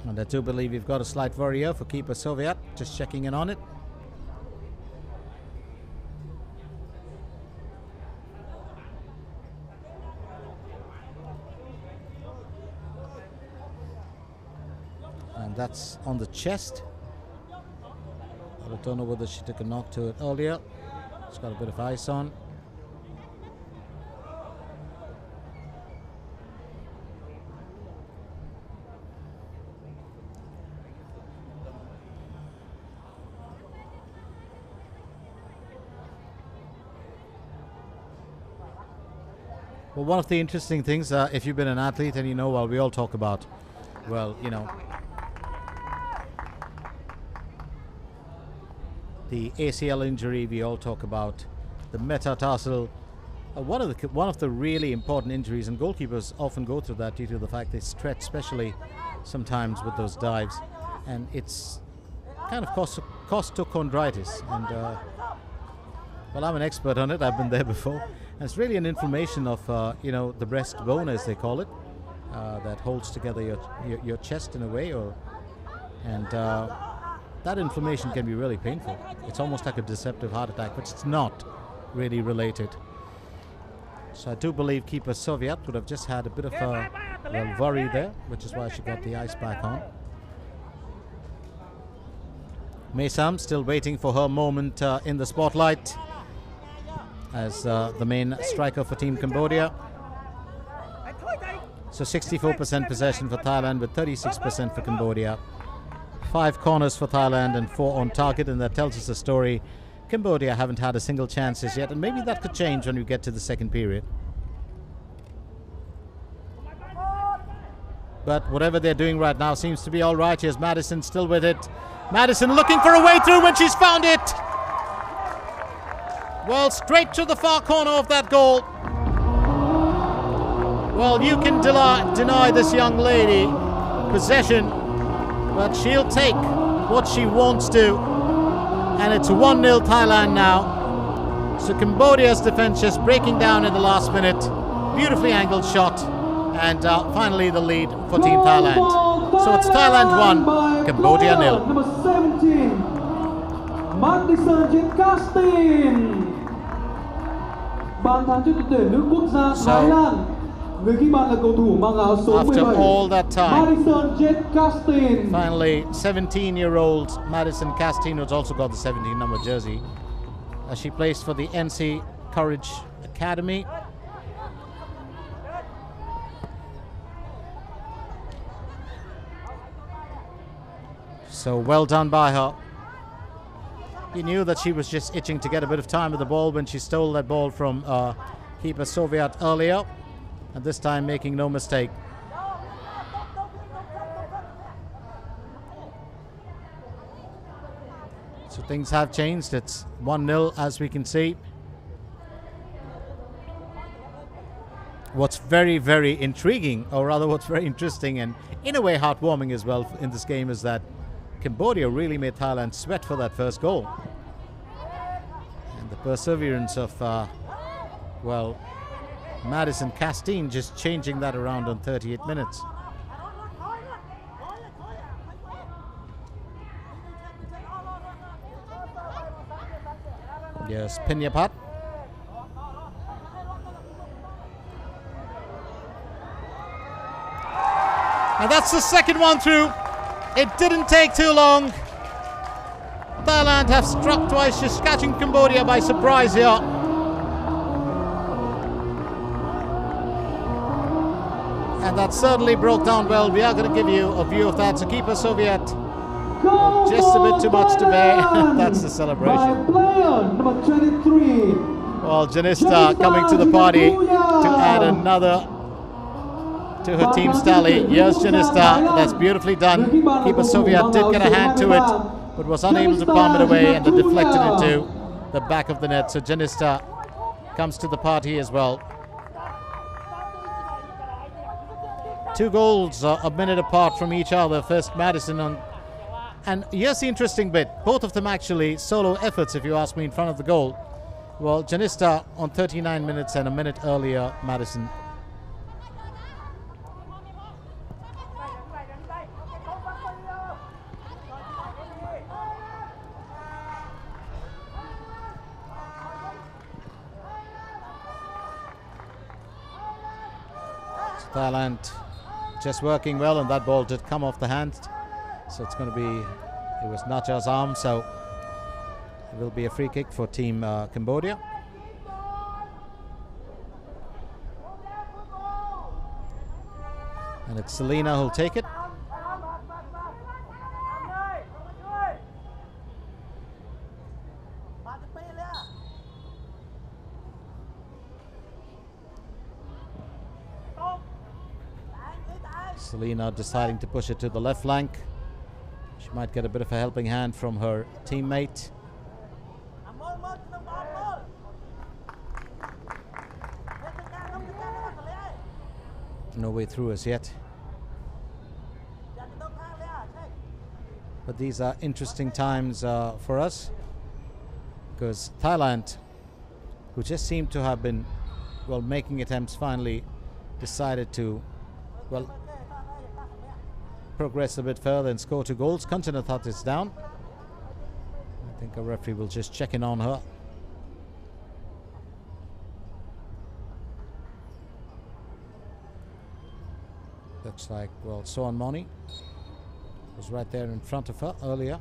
And I do believe we've got a slight worry here for keeper Soviet, just checking in on it. And that's on the chest. I don't know whether she took a knock to it earlier. It's got a bit of ice on. Well, one of the interesting things, if you've been an athlete and we all talk about, the ACL injury, we all talk about the metatarsal. One of the really important injuries, and goalkeepers often go through that due to the fact they stretch, especially sometimes with those dives, and it's kind of costochondritis. And I'm an expert on it. I've been there before. And it's really an inflammation of the breastbone, as they call it, that holds together your chest in a way, and that inflammation can be really painful. It's almost like a deceptive heart attack, but it's not really related. So I do believe keeper Soviet would have just had a bit of a worry there, which is why she got the ice back on. Mesam still waiting for her moment in the spotlight as the main striker for Team Cambodia. So 64% possession for Thailand with 36% for Cambodia. 5 corners for Thailand and 4 on target, and that tells us a story. Cambodia haven't had a single chance as yet, and maybe that could change when we get to the second period. But whatever they're doing right now seems to be all right. Here's Madison still with it. Madison looking for a way through when she's found it. Well, straight to the far corner of that goal. Well, you can deny this young lady possession, but she'll take what she wants to. And it's 1-0 Thailand now. So Cambodia's defense just breaking down in the last minute. Beautifully angled shot. And finally the lead for Team Thailand. So it's Thailand 1, Cambodia 0. Number 17, Madison Jet-Castin. Bàn thắng cho đội tuyển nữ quốc gia Thái Lan. Người ghi bàn là cầu thủ mang áo số 17. After all that time, Madison Jet-Castin. Finally, 17-year-old Madison Castin, who's also got the 17 number jersey. She plays for the NC Courage Academy. So well done by her. You knew that she was just itching to get a bit of time with the ball when she stole that ball from keeper Soviet earlier, and this time making no mistake. So things have changed. It's 1-0 as we can see. What's very, very intriguing, or rather what's very interesting and in a way heartwarming as well in this game, is that Cambodia really made Thailand sweat for that first goal. And the perseverance of, well, Madison Castine just changing that around on 38 minutes. Yes, Pinyapat. And that's the second one through. It didn't take too long. Thailand have struck twice, just catching Cambodia by surprise here. And that certainly broke down well. We are going to give you a view of that. So keeper Soviet, just a bit too much to bear. That's the celebration. Number 23. Well, Janista coming to the party to add another to her team's tally. Here's Janista. That's beautifully done. Keeper Soviet did get a hand to it, but was unable to palm it away, and it deflected into the back of the net. So Janista comes to the party as well. 2 goals a minute apart from each other. First Madison on, and here's the interesting bit. Both of them actually solo efforts, if you ask me, in front of the goal. Well, Janista on 39 minutes and a minute earlier, Madison. Thailand just working well, and that ball did come off the hand. So it's going to be, it was Nacha's arm, so it will be a free kick for Team Cambodia. And it's Selena who'll take it. Selena deciding to push it to the left flank. She might get a bit of a helping hand from her teammate. No way through as yet. But these are interesting times for us, because Thailand, who just seemed to have been, well, making attempts, finally decided to, well, progress a bit further and score 2 goals. Kanchanathat is down. I think a referee will just check in on her. Looks like, well, Soan Moni was right there in front of her earlier.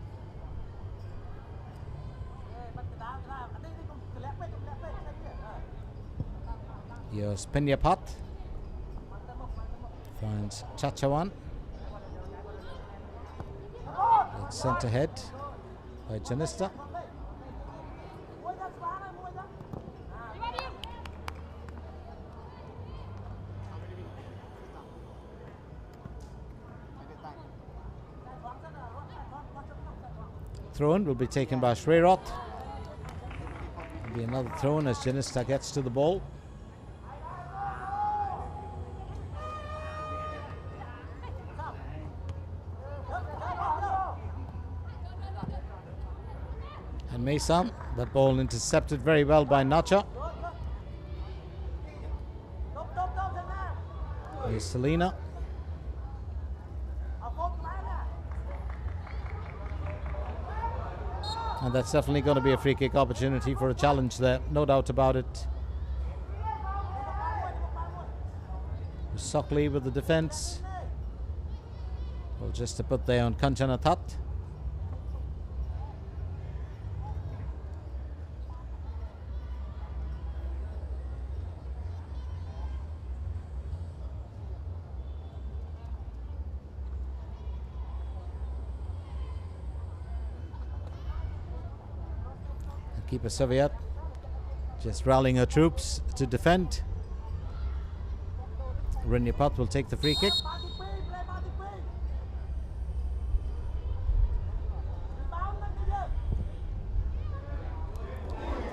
Here's Penyapat. Finds Chachawan. Sent ahead by Janista. Throw-in will be taken by Shreyroth. Will be another throw-in as Janista gets to the ball. And Mesa, that ball intercepted very well by Nacha. Here's Selena. And that's definitely going to be a free kick opportunity for a challenge there, no doubt about it. Sockley with the defense. Well, just to put there on Kanchanathat. Keeper Soviet just rallying her troops to defend. Renyapat will take the free kick.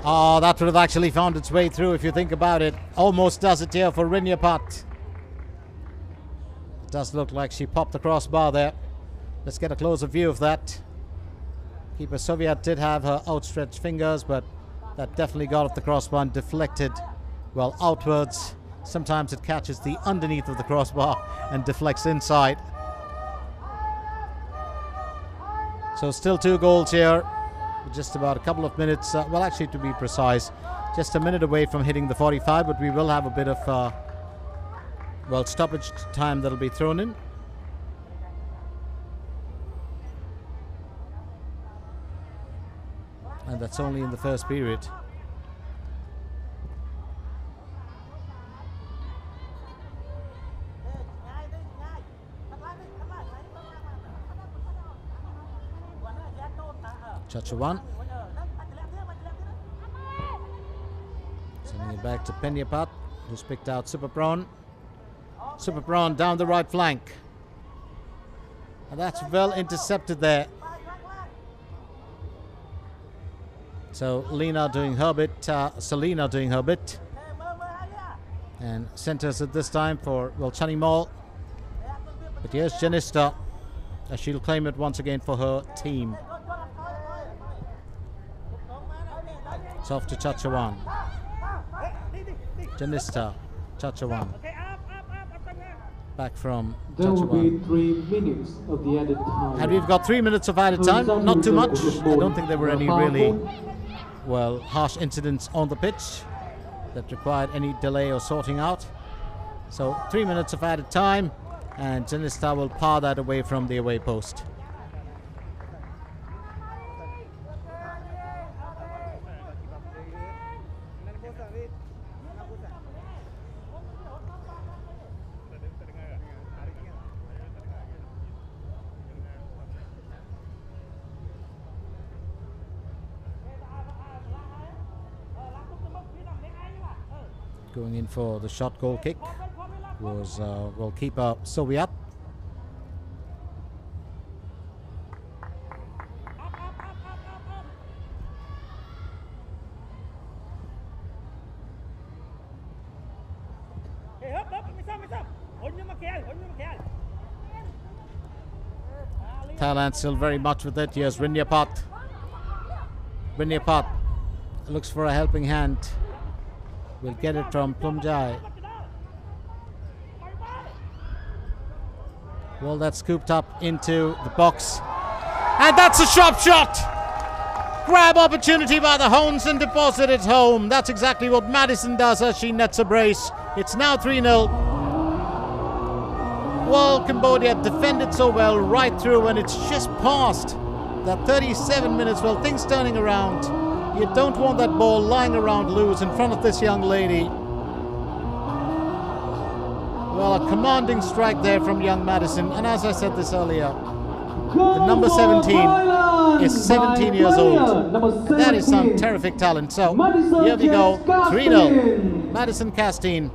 Oh, that would have actually found its way through if you think about it. Almost does it here for Renyapat. It does look like she popped the crossbar there. Let's get a closer view of that. Keeper Soviet did have her outstretched fingers, but that definitely got off the crossbar and deflected, well, outwards. Sometimes it catches the underneath of the crossbar and deflects inside. So still 2 goals here. Just about a couple of minutes, well, actually, to be precise, just a minute away from hitting the 45, but we will have a bit of, well, stoppage time that'll be thrown in. And that's only in the first period. Chachawan sending it back to Penyapat, who's picked out Super Prawn. Super Prawn down the right flank, and that's well intercepted there. So Selena doing her bit, and centers it this time for, well, Chani Mall. But here's Janista, as she'll claim it once again for her team. It's off to Chachawan. Janista, Chachawan. Back from Chachawan. There will be 3 minutes of the added time. And we've got 3 minutes of added time. Not too much. I don't think there were any really, well, harsh incidents on the pitch that required any delay or sorting out. So 3 minutes of added time, and Janista will par that away from the away post. Going in for the shot goal kick was goalkeeper Soviet. Thailand still very much with it. Here's Renyapat. Renyapat looks for a helping hand. We'll get it from Plumjai. Well, that's scooped up into the box. And that's a sharp shot! Grab opportunity by the Hones and deposit it home. That's exactly what Madison does as she nets a brace. It's now 3-0. Well, Cambodia defended so well right through, and it's just past that 37 minutes. Well, things turning around. You don't want that ball lying around loose in front of this young lady. Well, a commanding strike there from young Madison. And as I said this earlier, the number 17 is 17 years old. That is some terrific talent. So here we go, 3-0. Madison Castine,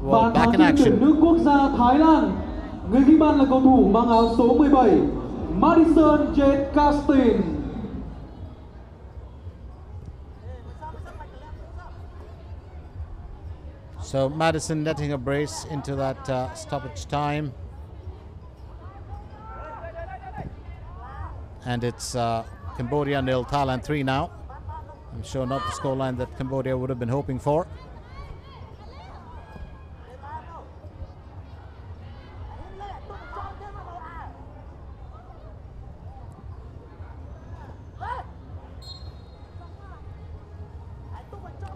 well, back in action. Nước quốc gia Thái Lan. Người ghi bàn là cầu thủ mang áo số 17, Madison J. Castine. So Madison netting a brace into that stoppage time. And it's Cambodia 0, Thailand 3 now. I'm sure not the scoreline that Cambodia would have been hoping for.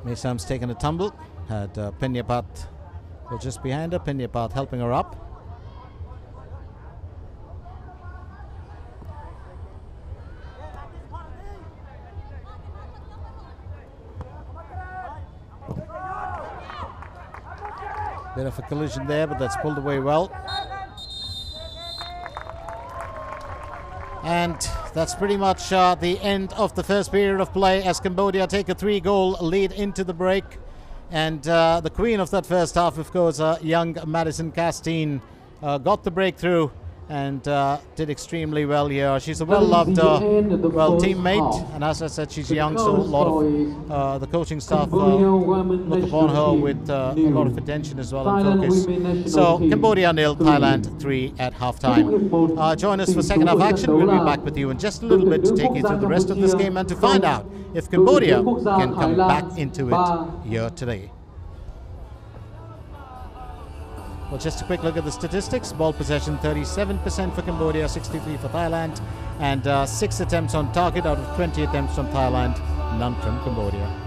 Mesam's taken a tumble. Had Penyapat was just behind her. Penyapat helping her up. Bit of a collision there, but that's pulled away well. And that's pretty much the end of the first period of play as Cambodia take a 3-goal lead into the break. And the queen of that first half, of course, young Madison Castine, got the breakthrough and did extremely well here. She's a well-loved teammate, and as I said, she's young, so a lot of the coaching staff look upon her with a lot of attention as well and focus. So Cambodia 0, Thailand 3 at halftime. Join us for second half action. We'll be back with you in just a little bit to take you through the rest of this game and to find out if Cambodia can come back into it here today. Well, just a quick look at the statistics. Ball possession 37% for Cambodia, 63% for Thailand, and 6 attempts on target out of 20 attempts from Thailand, none from Cambodia.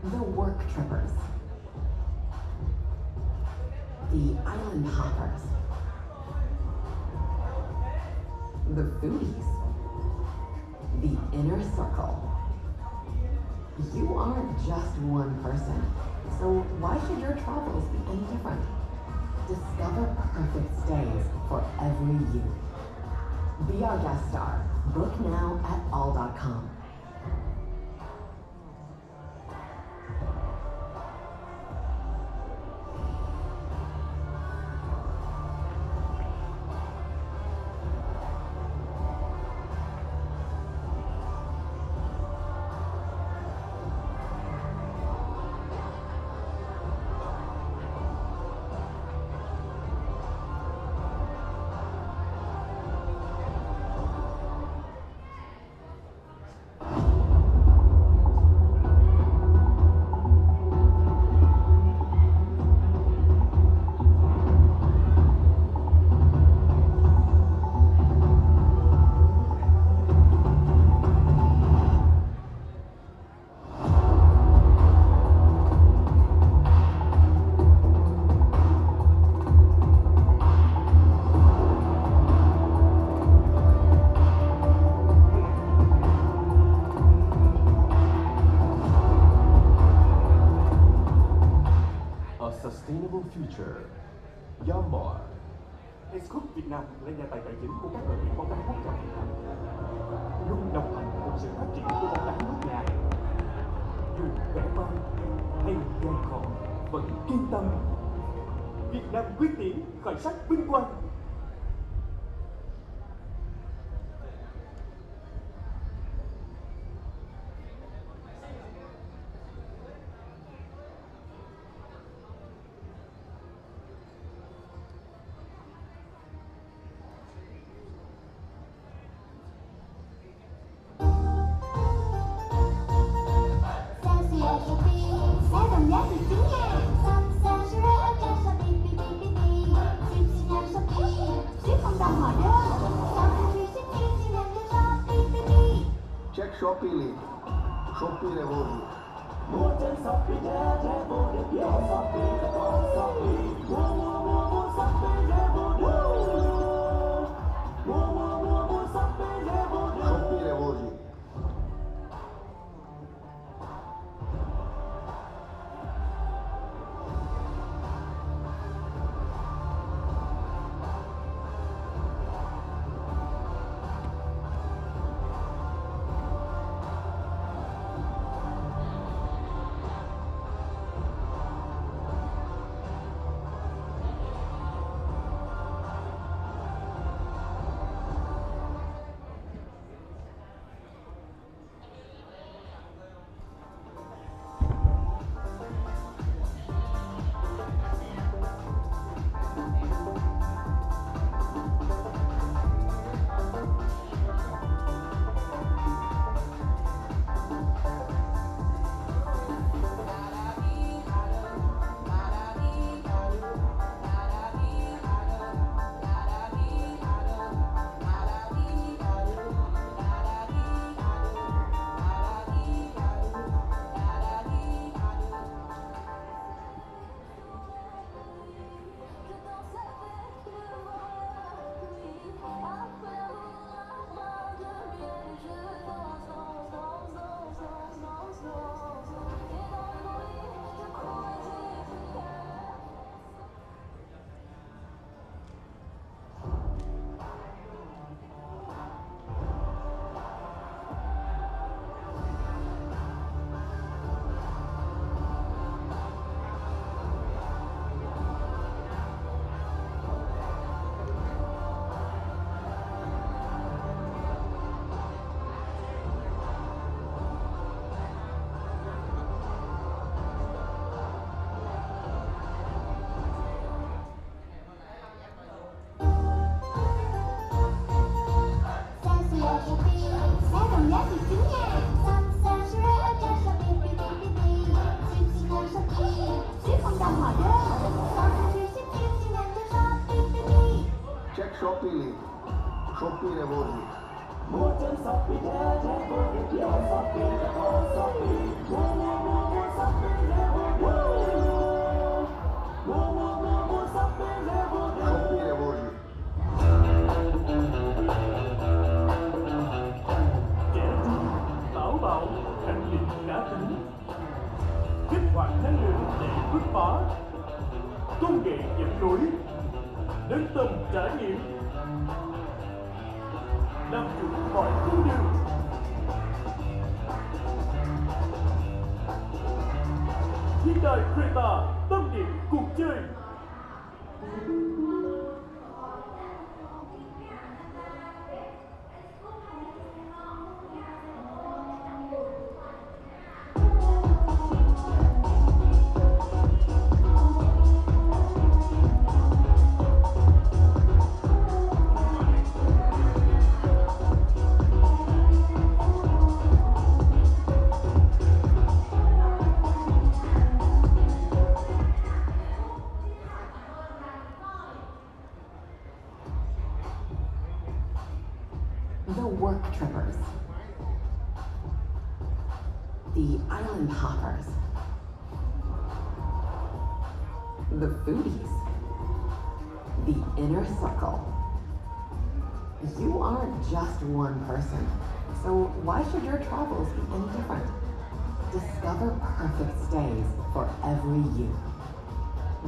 The work trippers, the island hoppers, the foodies, the inner circle. You aren't just one person, so why should your travels be any different? Discover perfect stays for every you. Be our guest star. Book now at all.com. ASEAN Việt Nam là nhà tài chính của các đội tuyển bóng đá quốc gia Việt Nam, luôn đồng hành cùng sự phát triển của bóng đá nước nhà. Dù vẻ vang hay gian khó, vẫn kiên tâm. Việt Nam quyết tiến khởi sắc vinh quang. Check Shopee link. Shopee Revolut. Mua trên Shopee Revolut, mua Shopee Shopee, mua Shopee Revolut, mua Shopee Revolut. Shopee Revolut. Check Shopee link. Shopee Revolut. Mua trên Shopee Revolut, mua Shopee Shopee, mua Shopee Revolut, mua Shopee Revolut. Shopee Revolut. Trẻ trung, táo bạo, khẳng định cá tính, kích hoạt năng lượng để bứt phá, công nghệ dẫn lối, nâng tầm trải nghiệm, làm chủ mọi cung đường. Hiện đại Creta, tâm điểm cuộc chơi. The work trippers, the island hoppers, the foodies, the inner circle. You aren't just one person, so why should your travels be any different? Discover perfect stays for every you.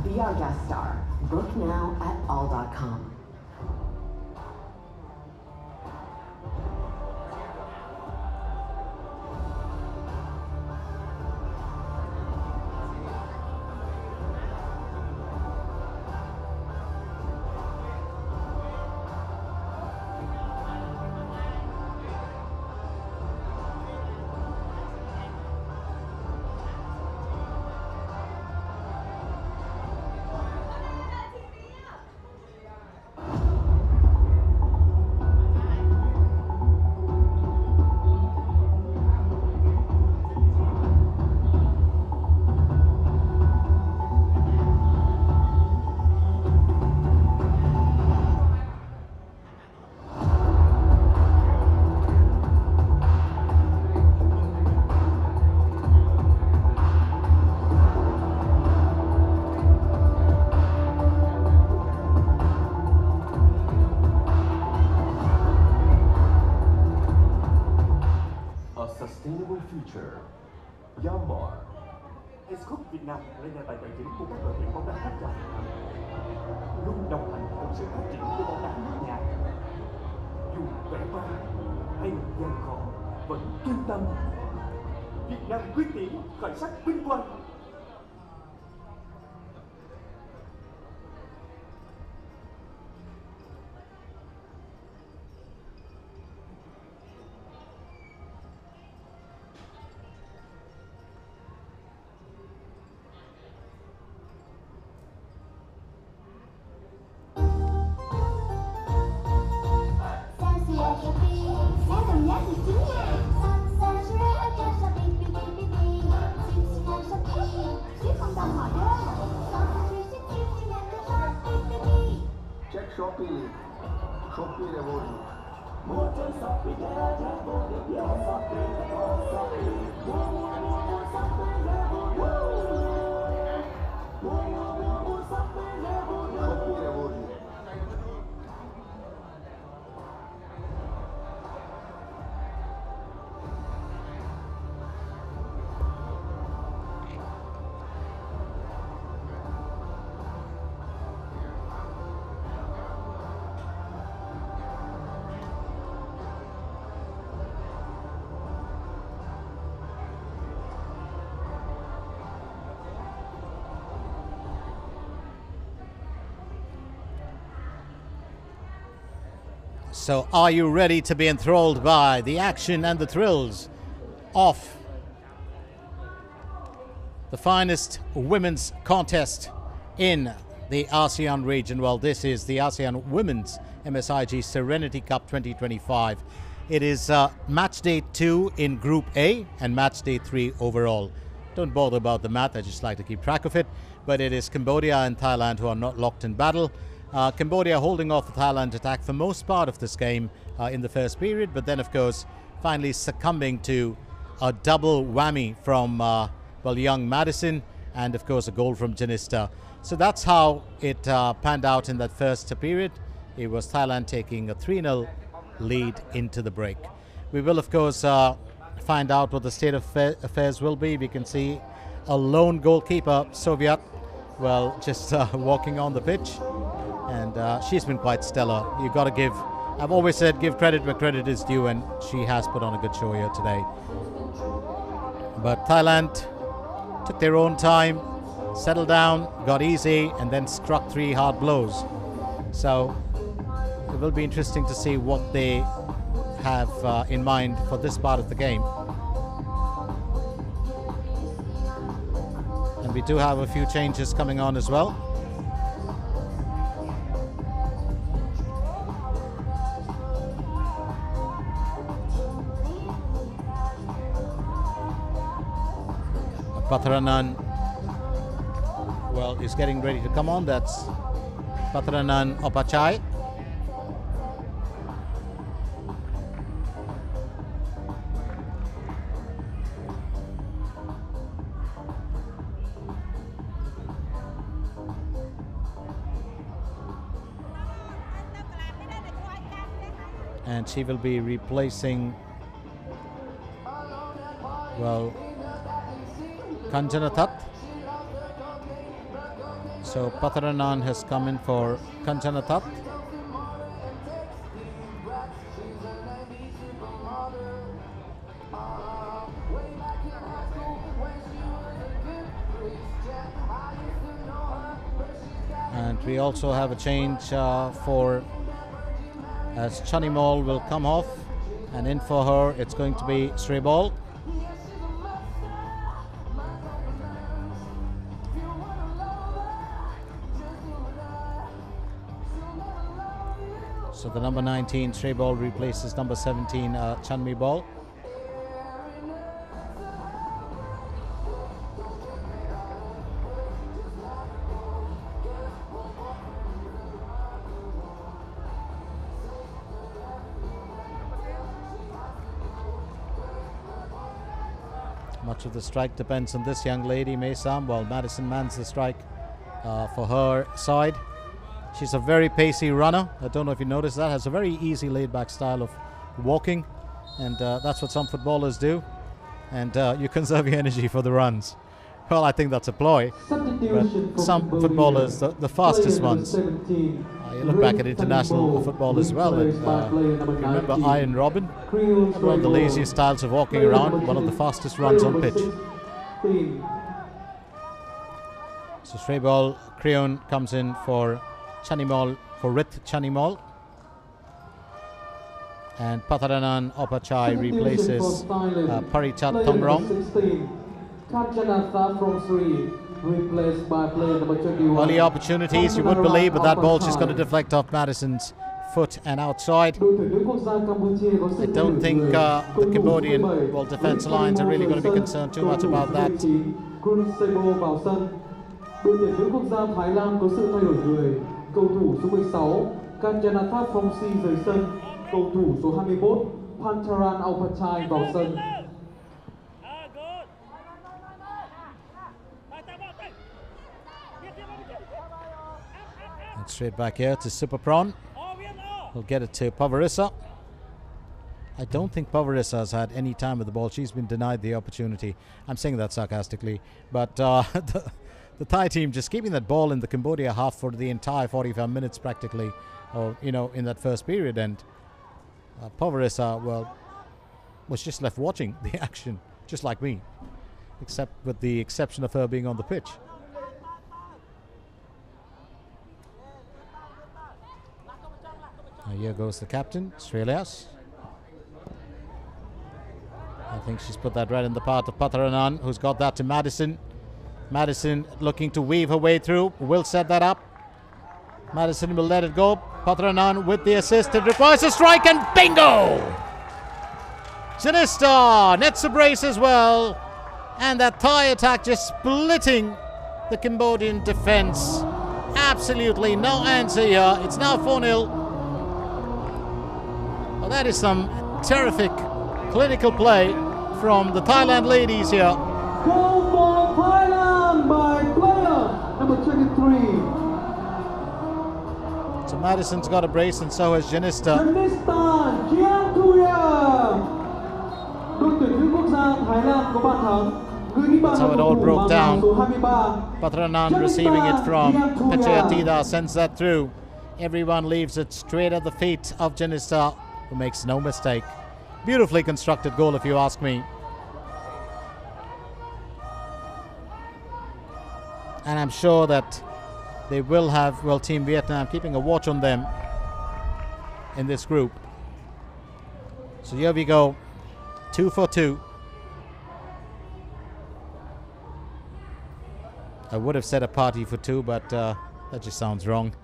Be our guest star. Book now at all.com. future. Yamor. Escope Việt Nam là nhà tài trợ chính của các đội tuyển bóng đá quốc gia Việt Nam, luôn đồng hành cùng sự phát triển của bóng đá nước nhà. Dù vẻ vang hay gian khó, vẫn kiên tâm. Việt Nam quyết tiến khởi sắc vinh quang. Check Shopee link. Shopee emoji. Shopee emoji. So are you ready to be enthralled by the action and the thrills of the finest women's contest in the ASEAN region? Well, this is the ASEAN Women's MSIG Serenity Cup 2025. It is match day 2 in Group A and match day 3 overall. Don't bother about the math, I just like to keep track of it. But it is Cambodia and Thailand who are not locked in battle. Cambodia holding off the Thailand attack for most part of this game in the first period, but then of course finally succumbing to a double whammy from young Madison and of course a goal from Janista. So that's how it panned out in that first period. It was Thailand taking a 3-0 lead into the break. We will of course find out what the state of affairs will be. We can see a lone goalkeeper, Soviet, well, just walking on the pitch. And she's been quite stellar. You've got to give, I've always said, give credit where credit is due, and she has put on a good show here today. But Thailand took their own time, settled down, got easy, and then struck 3 hard blows. So it will be interesting to see what they have in mind for this part of the game. And we do have a few changes coming on as well. Patharanan, well, is getting ready to come on. That's Patharanan Opachai. And she will be replacing, well, Kanjanatat. So Patharanan has come in for Kanjanatat. And we also have a change for, as Chanimol will come off, and in for her it's going to be Srebol. So the number 19 Srebol replaces number 17 Chanmi Ball. Much of the strike depends on this young lady, Maysam, while Madison mans the strike for her side. She's a very pacey runner. I don't know if you noticed that. Has a very easy laid-back style of walking, and that's what some footballers do. and you conserve your energy for the runs. Well, I think that's a ploy. Substitution But for some Cambodia. footballers, the fastest Player number ones. 17, You look back at Rick international Turnbull, football as well. And, replaced by player number remember 19. Iron Robin? Creole One of the Strayhorn. laziest styles of walking Player around, number one of the 20, fastest player runs on number pitch. 16. So stray ball, Creon comes in for Chanimol, for Rith Chanimol. And Patharanan Opachai Substitution replaces for Thailand. Parichat Player number Thongrong. 16, Kanchanatha from Sri, replaced by player number 21. Early opportunities, you would believe, but that ball's just going to deflect off Madison's foot and outside. I don't think the Cambodian defense lines are really going to be concerned too much about that. Đội tuyển nữ quốc gia Thái Lan có sự thay đổi người. Cầu thủ số 16 Kanchanatha Phongsi rời sân. Cầu thủ số 21 Pantaran Aupachai vào sân. And straight back here to Super Prawn. We'll get it to Pavarissa. I don't think Pavarissa has had any time with the ball. She's been denied the opportunity. I'm saying that sarcastically. But the Thai team just keeping that ball in the Cambodia half for the entire 45 minutes practically, or, you know, in that first period. And Pavarissa, well, was just left watching the action, just like me, except with the exception of her being on the pitch. Here goes the captain, Srelias. I think she's put that right in the path of Patharanan, who's got that to Madison. Madison looking to weave her way through, will set that up. Madison will let it go. Patharanan with the assist. It requires a strike, and bingo! Janista nets a brace as well. And that Thai attack just splitting the Cambodian defense. Absolutely no answer here. It's now 4-0. Well, that is some terrific clinical play from the Thailand ladies here. Goal for Thailand by player number 23. So Madison's got a brace, and so has Janista. Janista Giantuya. Đội tuyển nữ quốc gia Thái Lan có bàn thắng. That's how it all broke down. Patharanan receiving it from Pechayatida, sends that through. Everyone leaves it straight at the feet of Janista, who makes no mistake. Beautifully constructed goal, if you ask me. And I'm sure that they will have, well, Team Vietnam keeping a watch on them in this group. So here we go, 2 for 2. I would have said a party for 2, but that just sounds wrong.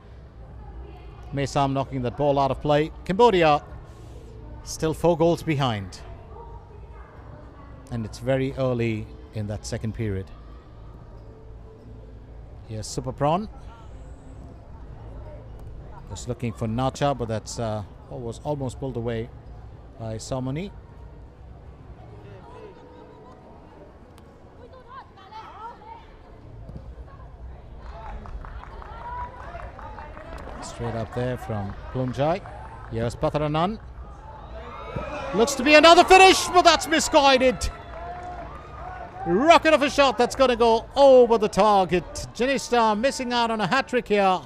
Mesam knocking that ball out of play. Cambodia still 4 goals behind. And it's very early in that second period. Here's Super Prawn. Just looking for Nacha, but that's was almost pulled away by Somoni. Straight up there from Plumjai. Here's Patharanan. Looks to be another finish, but that's misguided. Rocket of a shot that's going to go over the target. Janista missing out on a hat-trick here.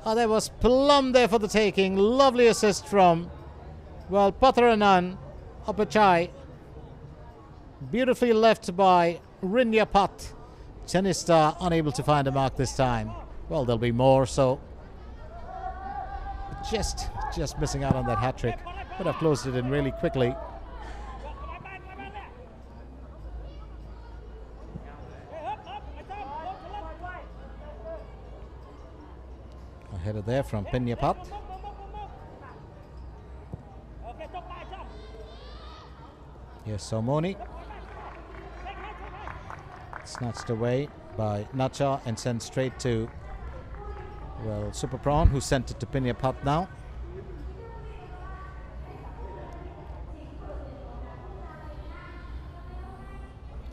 Oh, there was plum there for the taking. Lovely assist from, well, Patharanan Opachai. Beautifully left by Rinyapat. Janista unable to find a mark this time. Well, there'll be more, so just missing out on that hat-trick. Could have closed it in really quickly. A header there from Penyapat. Here's Somoni. Snatched away by Nacha and sent straight to, well, Super Prawn, who sent it to Penyapat now.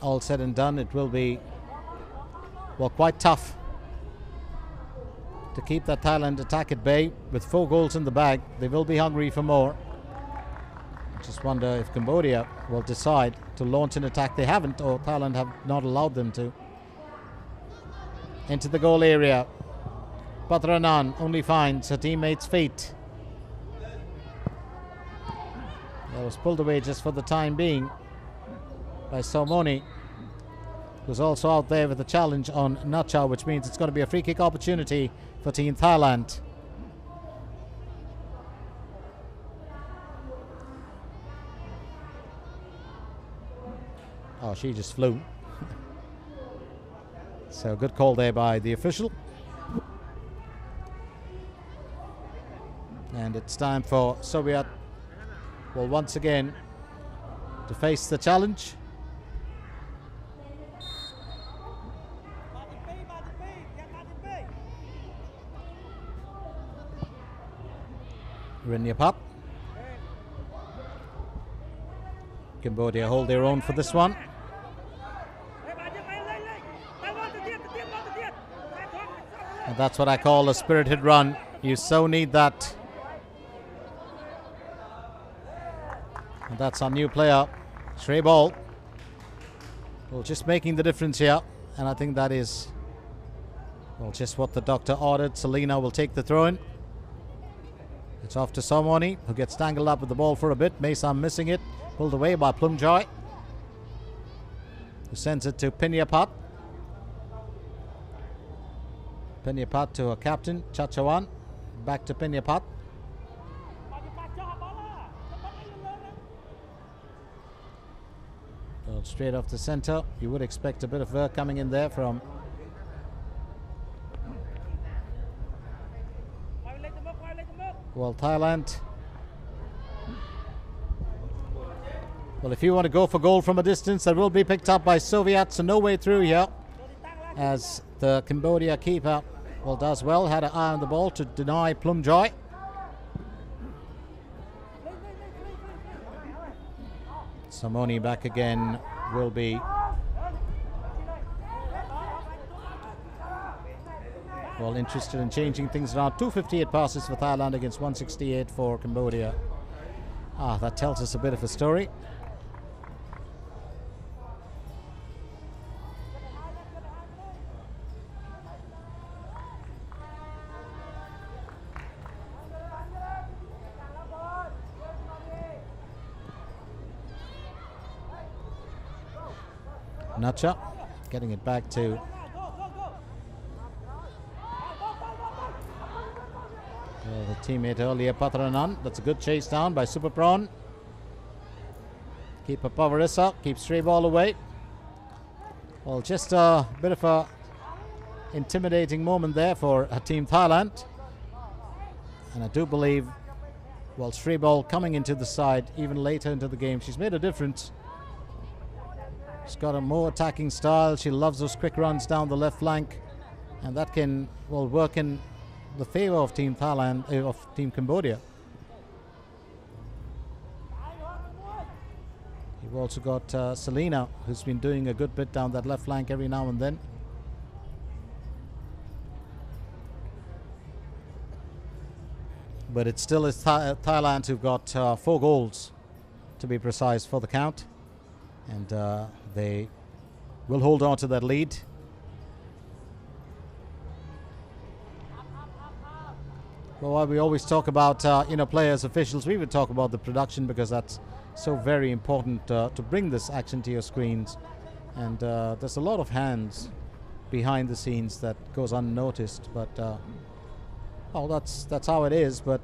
All said and done, it will be, well, quite tough to keep that Thailand attack at bay. With 4 goals in the bag, they will be hungry for more. Just wonder if Cambodia will decide to launch an attack. They haven't, or Thailand have not allowed them to. Into the goal area. Patranan only finds her teammate's feet. That was pulled away just for the time being by Somoni, who's also out there with a challenge on Nacha, which means it's going to be a free kick opportunity for Team Thailand. Oh, she just flew. So good call there by the official. And it's time for Soviet, well, once again, to face the challenge. Rinyapat. Cambodia hold their own for this one. And that's what I call a spirited run. You so need that. And that's our new player, Shrey Ball. Well, just making the difference here. And I think that is, well, just what the doctor ordered. Selena will take the throw-in. It's off to Somoni, who gets tangled up with the ball for a bit. Mesam missing it. Pulled away by Plumjoy, who sends it to Pinyapat. Pinyapat to her captain, Chachawan. Back to Pinyapat. Well, straight off the center. You would expect a bit of work coming in there from Thailand. Well, if you want to go for goal from a distance, that will be picked up by Soviet, so no way through here. As the Cambodia keeper, well, does well, had an eye on the ball to deny Plumjoy. Somoni back again will be well interested in changing things around. 258 passes for Thailand against 168 for Cambodia. That tells us a bit of a story. Nacha getting it back to the teammate earlier, Patranan. That's a good chase down by Super Prawn. Keeper Pavarissa keeps stray ball away. Well, just a bit of a intimidating moment there for Team Thailand. And I do believe, well, stray ball coming into the side even later into the game. She's made a difference. She's got a more attacking style. She loves those quick runs down the left flank. And that can, well, work in the favor of Team Thailand, of Team Cambodia. You've also got Selena, who's been doing a good bit down that left flank every now and then. But it still is Thailand who've got 4 goals, to be precise, for the count. And they will hold on to that lead. Well, while we always talk about players, officials, we would talk about the production, because that's so very important to bring this action to your screens. And there's a lot of hands behind the scenes that goes unnoticed. But well, that's how it is. But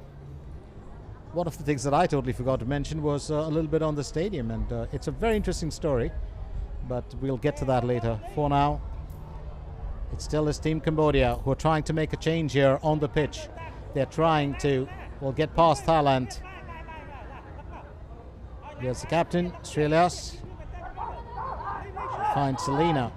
one of the things that I totally forgot to mention was a little bit on the stadium, and it's a very interesting story, but we'll get to that later. For now, it still is Team Cambodia who are trying to make a change here on the pitch. They're trying to, well, get past Thailand. Here's the captain, Strelias. Finds Selena.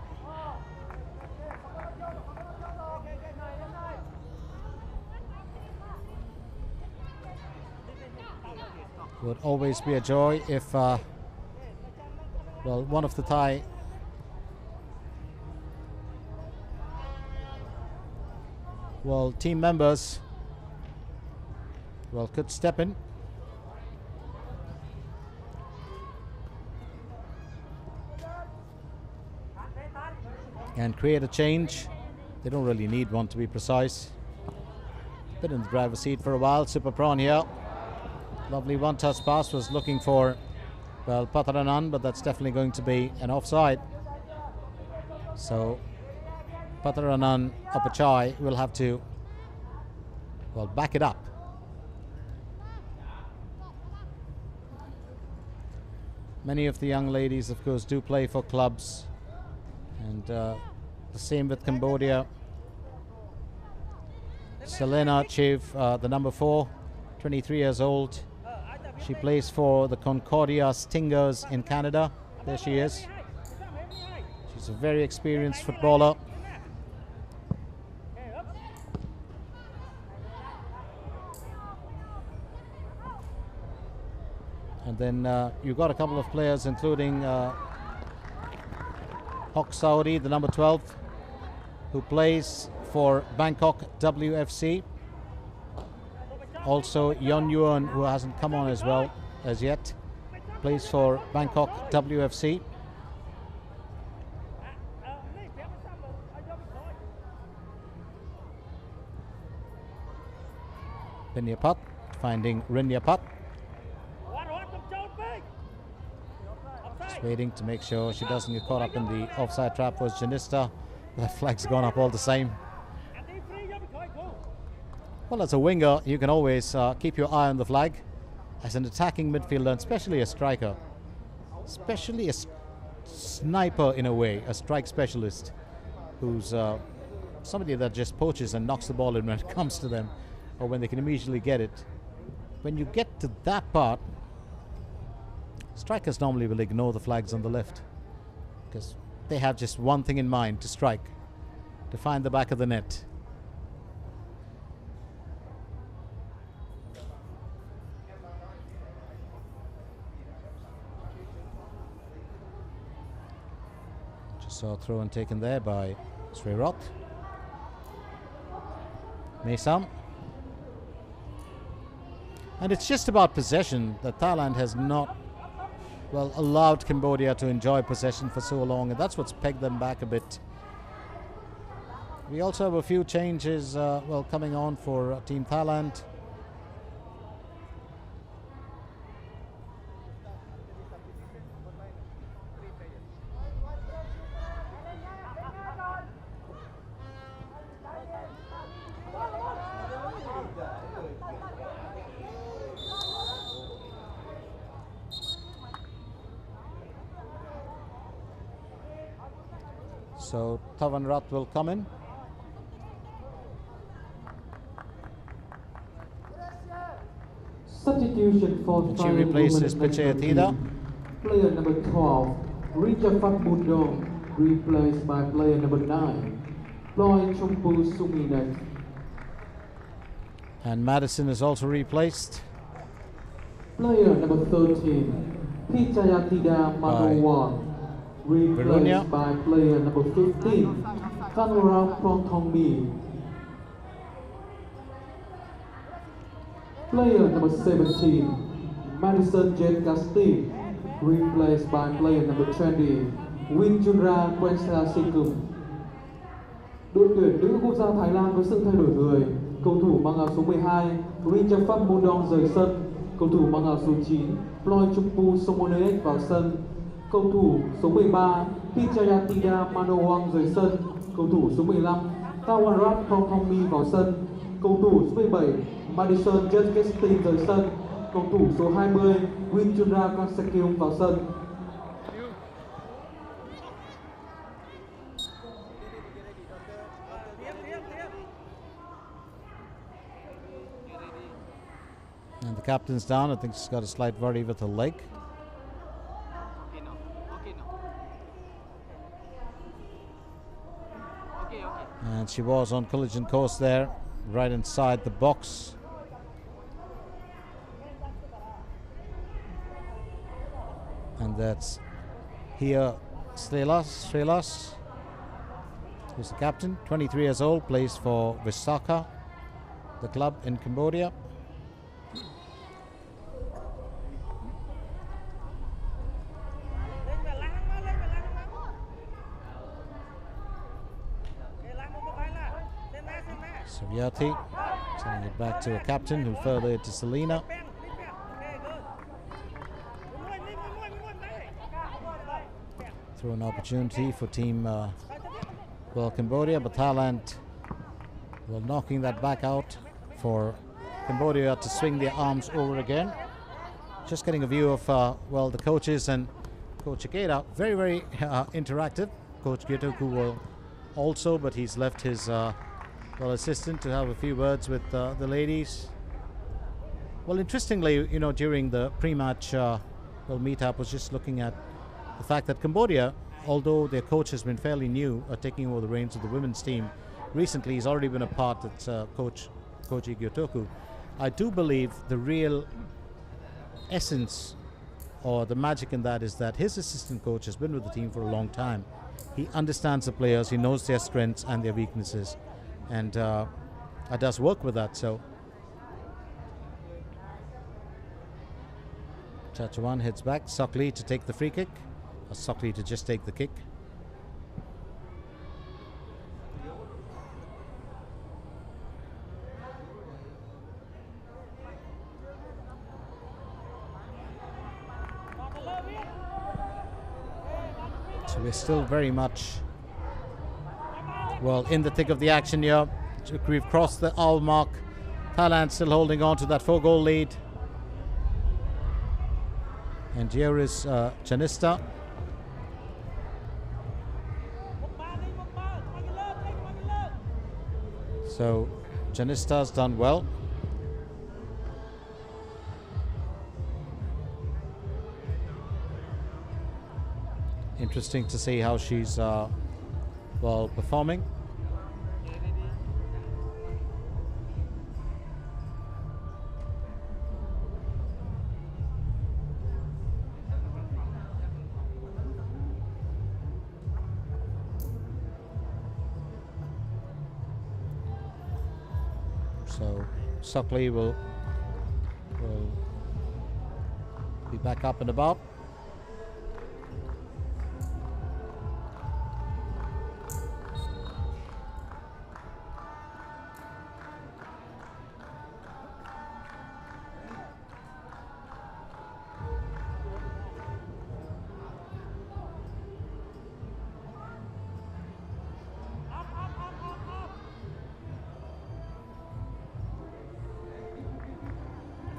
Would always be a joy if, well, one of the Thai team members, well, could step in. and create a change. They don't really need one, to be precise. Been in the driver's seat for a while. Super Prawn here. Lovely one-touch pass. Was looking for, well, Patharanan, but that's definitely going to be an offside. So Patharanan Opachai will have to, well, back it up. Many of the young ladies, of course, do play for clubs, and the same with Cambodia. Selena Chiv, the number 4, 23 years old. She plays for the Concordia Stingers in Canada. There she is. She's a very experienced footballer. And then you've got a couple of players, including Hok Saudi, the number 12, who plays for Bangkok WFC. Also Yon Yuan, who hasn't come on as well as yet, plays for Bangkok WFC. Pinyapat finding Rinyapat. Just waiting to make sure she doesn't get caught up in the offside trap. Was Janista. The flag's gone up all the same. Well, as a winger, you can always keep your eye on the flag. As an attacking midfielder, and especially a striker, especially a sniper in a way, a strike specialist, who's somebody that just poaches and knocks the ball in when it comes to them, or when they can immediately get it. When you get to that part, strikers normally will ignore the flags on the left, because they have just one thing in mind: to strike, to find the back of the net. Just saw a throw and taken there by Srirot. Mesam. And it's just about possession that Thailand has not, well, allowed Cambodia to enjoy possession for so long, and that's what's pegged them back a bit. We also have a few changes, well, coming on for Team Thailand. So Tavanrat will come in. Substitution for And she Thailand replaces women's national Pichayatida. team. Player number 12, Rijafat Mundo, replaced by player number 9, Ploy Chompu Suminet. And Madison is also replaced. Player number 13, Pichayatida Manowan, Verunia. replaced by player number 15, Kanura Prontongmi. Player number 17, Madison Jane Castile, replaced by player number 20, Winjunra Quensa Sikum. Đội tuyển nữ quốc gia Thái Lan với sự thay đổi người, cầu thủ mang áo số 12, Rijafat Mudong rời sân, cầu thủ mang áo số 9, Ploy Chumpu Somoneek vào sân, cầu thủ số 13, Pichayatida Manowang rời sân, cầu thủ số 15, Tawanrat Prongthongmi vào sân, cầu thủ số 17, Madison Jeskestin rời sân, cầu thủ số 20, Winjunra Kansakyung vào sân. And the captain's down. I think she's got a slight worry with her leg. And she was on collision course there, right inside the box. And that's here Srelas, who's the captain, 23 years old, plays for Visakha, the club in Cambodia. Yati sending it back to a captain who further it to Selena. Through an opportunity for team Cambodia, but Thailand knocking that back out for Cambodia to swing their arms over again. Just getting a view of the coaches and Coach Ikeda, very, very interactive. Coach Gyotoku will also, but he's left his assistant to have a few words with the ladies. Well, interestingly, during the pre-match meetup, was just looking at the fact that Cambodia, although their coach has been fairly new, taking over the reins of the women's team recently, he's already been a part. That's Coach Gyotoku. I do believe the real essence or the magic in that is that his assistant coach has been with the team for a long time. He understands the players, he knows their strengths and their weaknesses, and does work with that. So Chachawan heads back, Sokli to take the free kick, or Sokli to just take the kick. So we're still very much in the thick of the action here. We've crossed the hour mark. Thailand still holding on to that 4-goal lead. And here is Janista. So Janista's done well. Interesting to see how she's performing. So Sokli will be back up and about.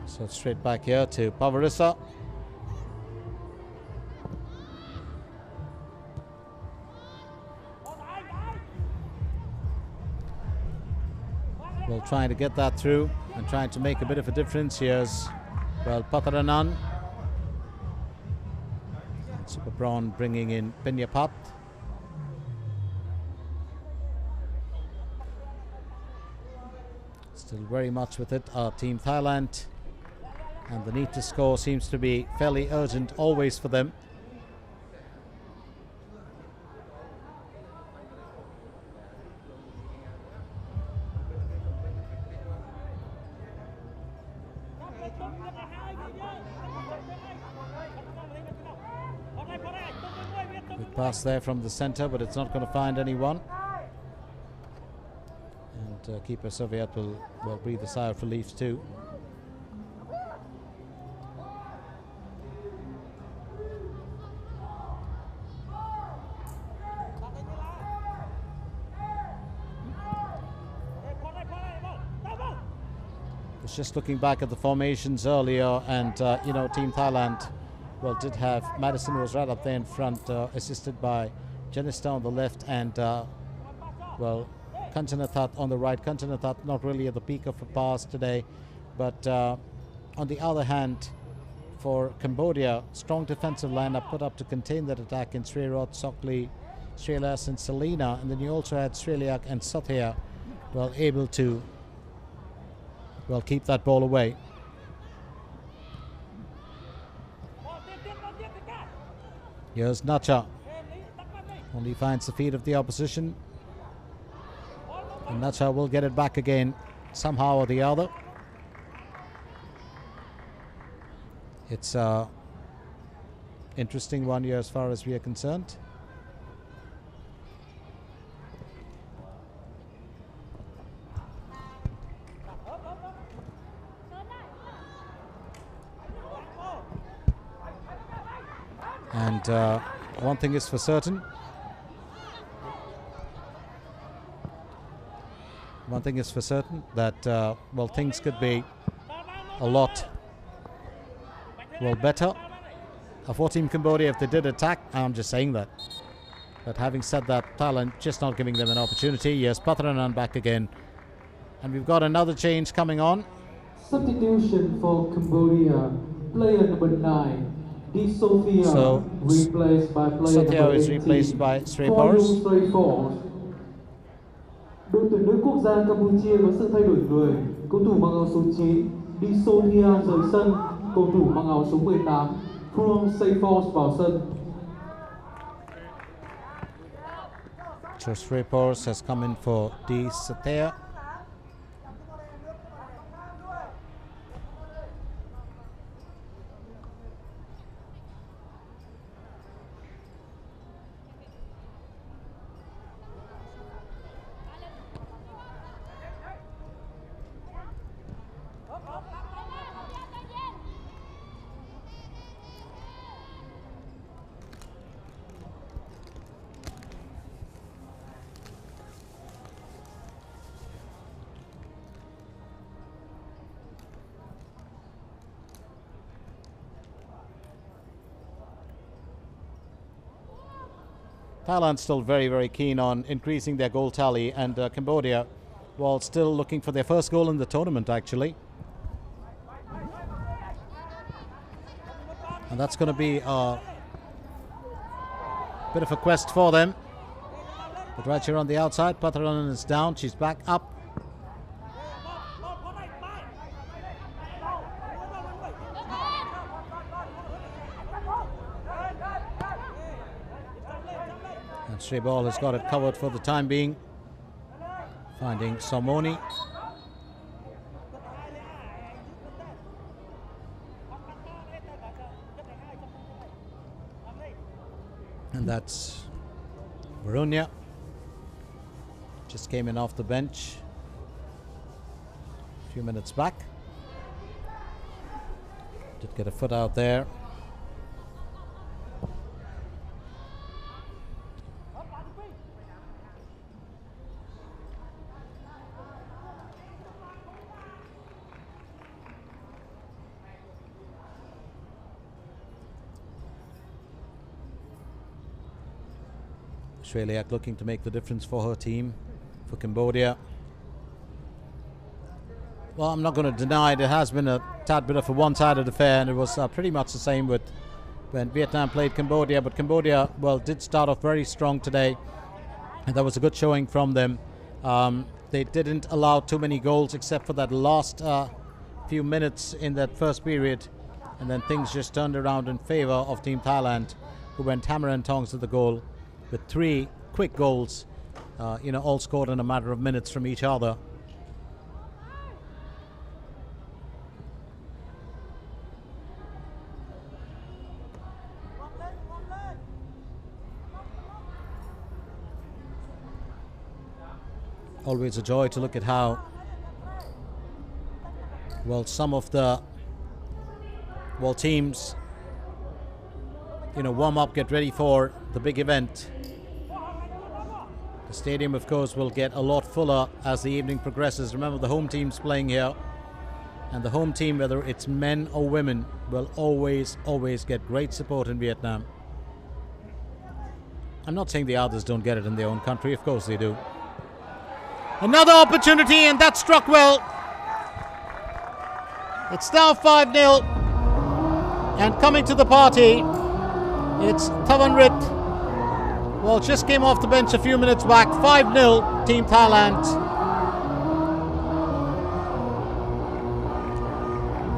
So straight back here to Pavarissa. Well, trying to get that through and trying to make a bit of a difference. Here's, Pataranan. Super Braun bringing in Penyapat. Still very much with it, our team Thailand. And the need to score seems to be fairly urgent always for them. Good pass there from the center, but it's not going to find anyone. And keeper Soviet will breathe a sigh of relief too. Just looking back at the formations earlier, and Team Thailand did have Madison was right up there in front, assisted by Janista on the left, and Kanchanathat on the right. Kanchanathat not really at the peak of a pass today, but on the other hand, for Cambodia, strong defensive lineup put up to contain that attack in Srirot, Sokli, Srilas and Selena, and then you also had Sriliak and Sathya able to keep that ball away. Here's Nacha. Only finds the feet of the opposition. And Nacha will get it back again somehow or the other. It's an interesting one here as far as we are concerned. And one thing is for certain. One thing is for certain that, well, things could be a lot, well, better for Team Cambodia if they did attack. I'm just saying that. But having said that, Thailand just not giving them an opportunity. Yes, Pathranan back again. And we've got another change coming on. Substitution for Cambodia. Player number 9, Di Sophia, So, replaced by player Sophia number 18, is replaced by Srey For Pors. you, Srey Pors. Đội tuyển nữ quốc gia Campuchia có sự thay đổi người. Cầu thủ mang áo số 9, Di Sophia rời sân. Cầu thủ mang áo số 18, From Srey Pors vào sân. So Srey Pors has come in for Di Sophia. Thailand still very, very keen on increasing their goal tally, and Cambodia, well, still looking for their first goal in the tournament, actually. And that's going to be a bit of a quest for them. But right here on the outside, Pathranan is down. She's back up. And Srey Ball has got it covered for the time being. Finding Somoni. And that's Varunya. Just came in off the bench a few minutes back. Did get a foot out there. Australia looking to make the difference for her team, for Cambodia. Well, I'm not going to deny it has been a tad bit of a one-sided affair, and it was pretty much the same with when Vietnam played Cambodia. But Cambodia, well, did start off very strong today, and that was a good showing from them. They didn't allow too many goals except for that last few minutes in that first period, and then things just turned around in favor of Team Thailand, who went hammer and tongs to the goal with 3 quick goals, all scored in a matter of minutes from each other. Always a joy to look at how well some of the teams warm up, get ready for the big event. The stadium, of course, will get a lot fuller as the evening progresses. Remember, the home team's playing here, and the home team, whether it's men or women, will always get great support in Vietnam. I'm not saying the others don't get it in their own country, of course they do. Another opportunity, and that struck well. It's now 5-0, and coming to the party, it's Tavanrit. Well, just came off the bench a few minutes back. 5-0, Team Thailand.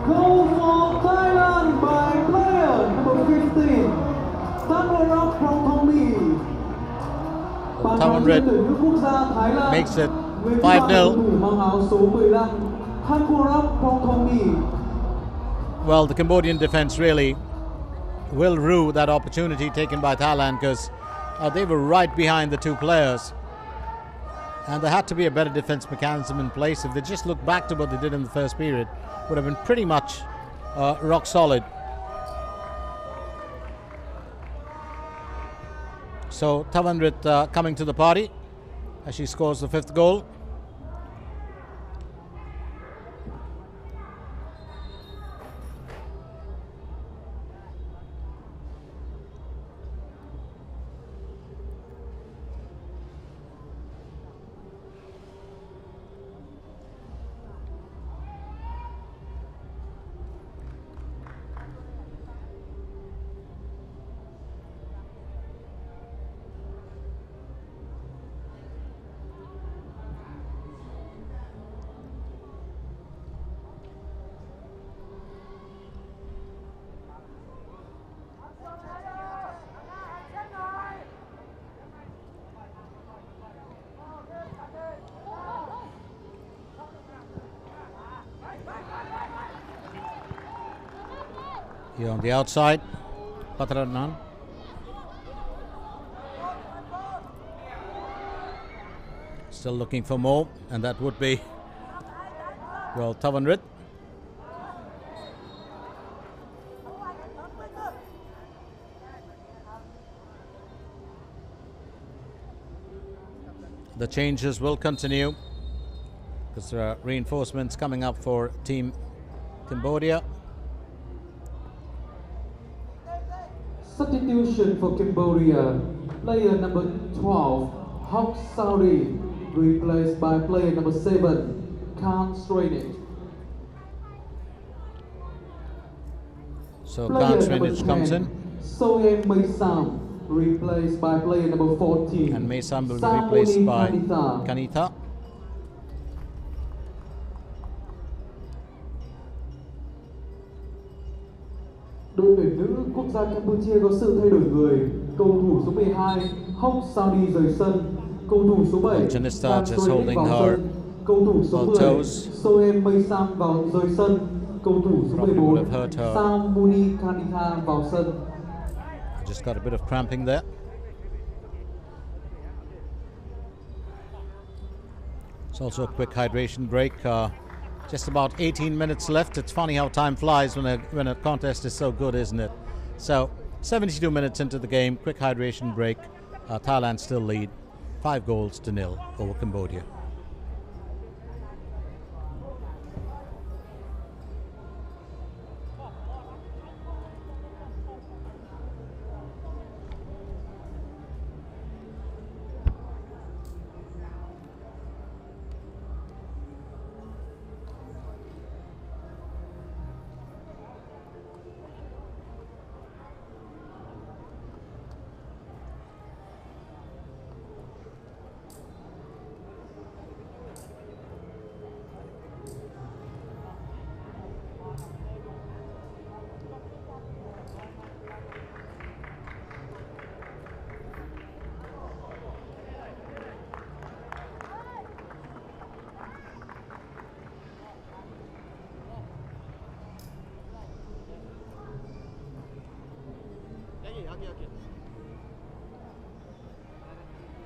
Goal for Thailand by player number 15, Tavanrit Prongthongni. Tavanrit makes it 5-0. Well, the Cambodian defense really will rue that opportunity taken by Thailand, because they were right behind the 2 players, and there had to be a better defense mechanism in place. If they just look back to what they did in the first period, would have been pretty much rock solid. So Tavanrit coming to the party as she scores the 5th goal. Here on the outside, Patratnan. Still looking for more, and that would be, well, Tavanrit. The changes will continue because there are reinforcements coming up for Team Cambodia. Substitution for Cambodia, player number 12, Hawk Saudi, replaced by player number 7, Khan Strainage. So Khan Strainage comes in. Soem Maysam, replaced by player number 14. And Maysam will be replaced by Kanitha. Đội tuyển nữ quốc gia Campuchia có sự thay đổi người. Cầu thủ số 12, Hawk Saudi rời sân. Cầu thủ số 7, Janista just holding her cầu thủ số 10, toes. Soem Maysam vào rời sân. Cầu thủ số 14, Samuni Kanitha vào sân. Just got a bit of cramping there. It's also a quick hydration break. Just about 18 minutes left. It's funny how time flies when a contest is so good, isn't it? So 72 minutes into the game, quick hydration break. Thailand still lead 5-0 over Cambodia.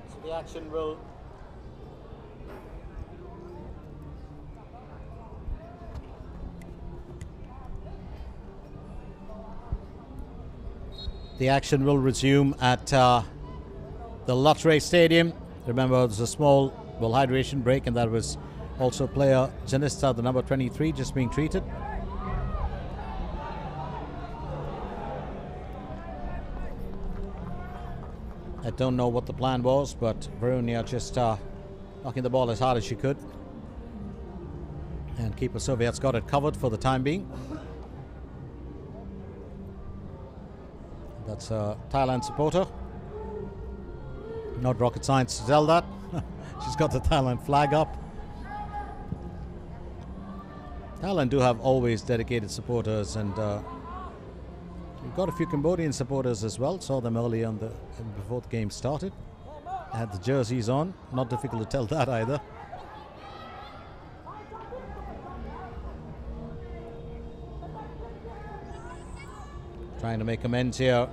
So the action will resume at the Lutre Stadium. Remember, there's a small hydration break, and that was also player Janista, the number 23, just being treated. I don't know what the plan was, but Veronia just knocking the ball as hard as she could. And keeper Soviet's got it covered for the time being. That's a Thailand supporter. Not rocket science to tell that. She's got the Thailand flag up. Thailand do have always dedicated supporters, and we've got a few Cambodian supporters as well. Saw them early on before the game started. They had the jerseys on. Not difficult to tell that either. Trying to make amends here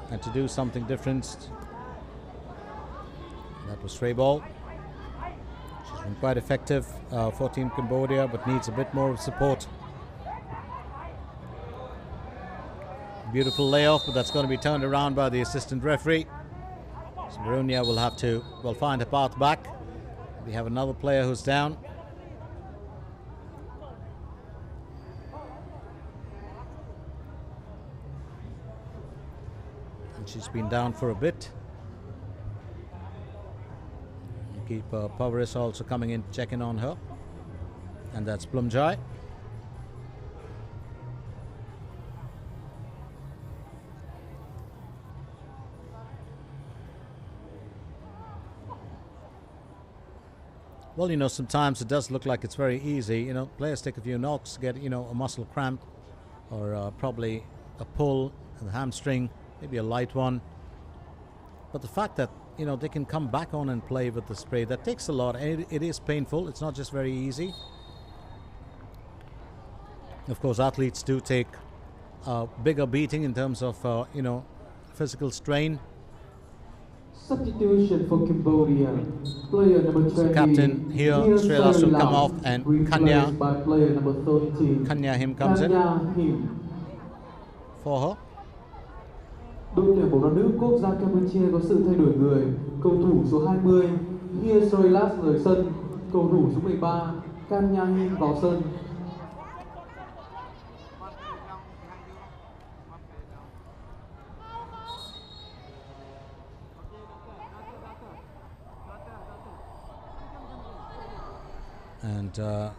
and to do something different. That was stray ball. She's been quite effective for Team Cambodia, but needs a bit more of support. Beautiful layoff, but that's going to be turned around by the assistant referee. So Brunia will have to, well, find a path back. We have another player who's down. And she's been down for a bit. Keeper Power is also coming in, checking on her. And that's Plumjai. Well, you know, sometimes it does look like it's very easy. You know, players take a few knocks, get, you know, a muscle cramp or probably a pull in the hamstring, maybe a light one. But the fact that, you know, they can come back on and play with the spray, that takes a lot. And it is painful. It's not just very easy. Of course, athletes do take a bigger beating in terms of, you know, physical strain. Substitution for Cambodia. Player number 20. So captain here, Sreelas will come off, and Kanya, by player number 13. Kanya Him comes in for her. Đội tuyển bóng đá nữ quốc gia Campuchia có sự thay đổi người. Cầu thủ số 20 Hia Sreelas rời sân. Cầu thủ số 13 Kanya Him vào sân. And well,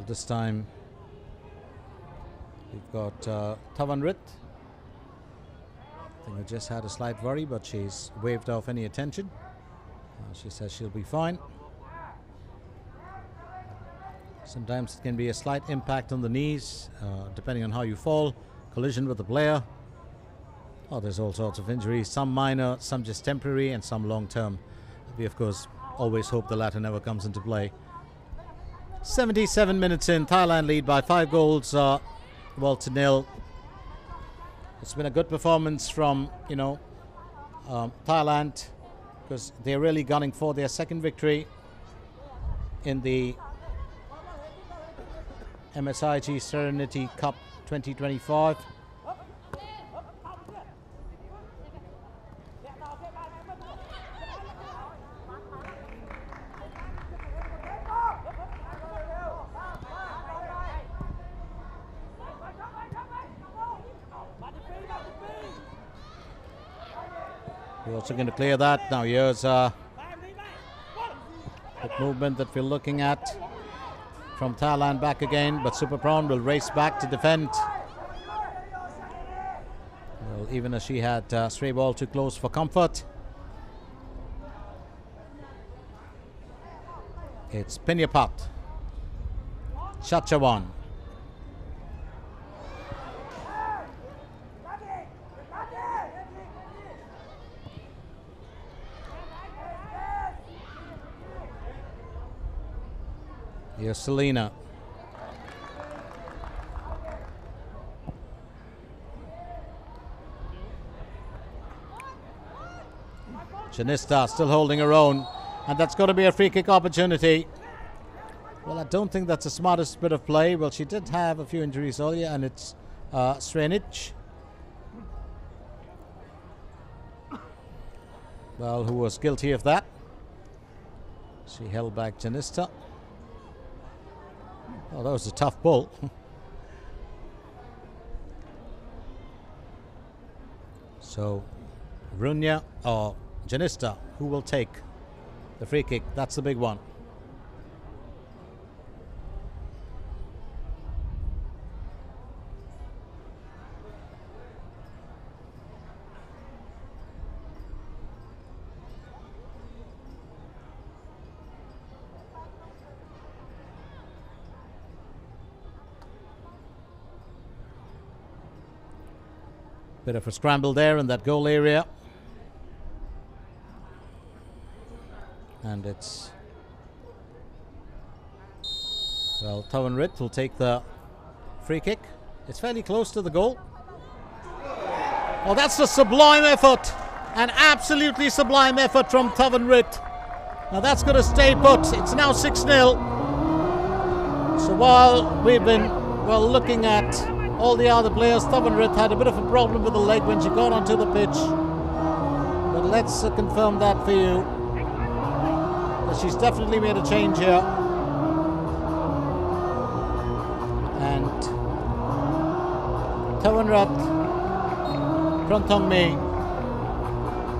this time we've got Tavanrit. I think I just had a slight worry, but she's waved off any attention. She says she'll be fine. Sometimes it can be a slight impact on the knees, depending on how you fall, collision with the player. Oh, there's all sorts of injuries, some minor, some just temporary, and some long-term. We, of course, always hope the latter never comes into play. 77 minutes in, Thailand lead by 5 goals, well, to nil. It's been a good performance from, you know, Thailand, because they're really gunning for their second victory in the MSIG Serenity Cup 2025. We're also going to clear that. Now here's the movement that we're looking at from Thailand back again, but Super Prawn will race back to defend. Well, even as she had stray ball too close for comfort. It's Pinyapat. Chachawan. Here's Selena. Janista still holding her own, and that's going to be a free kick opportunity. Well, I don't think that's the smartest bit of play. Well, she did have a few injuries earlier, and it's Srenic. Well, who was guilty of that. She held back Janista. Oh, that was a tough ball. So, Runya or Janista, who will take the free kick? That's the big one. Bit of a scramble there in that goal area. And it's, well, Tavanrit will take the free kick. It's fairly close to the goal. Oh, that's a sublime effort. An absolutely sublime effort from Tavanrit. Now that's going to stay put. It's now 6-0. So while we've been, well, looking at all the other players. Thavanrat had a bit of a problem with the leg when she got onto the pitch. But let's confirm that for you. But she's definitely made a change here. And Thavanrat Prantongme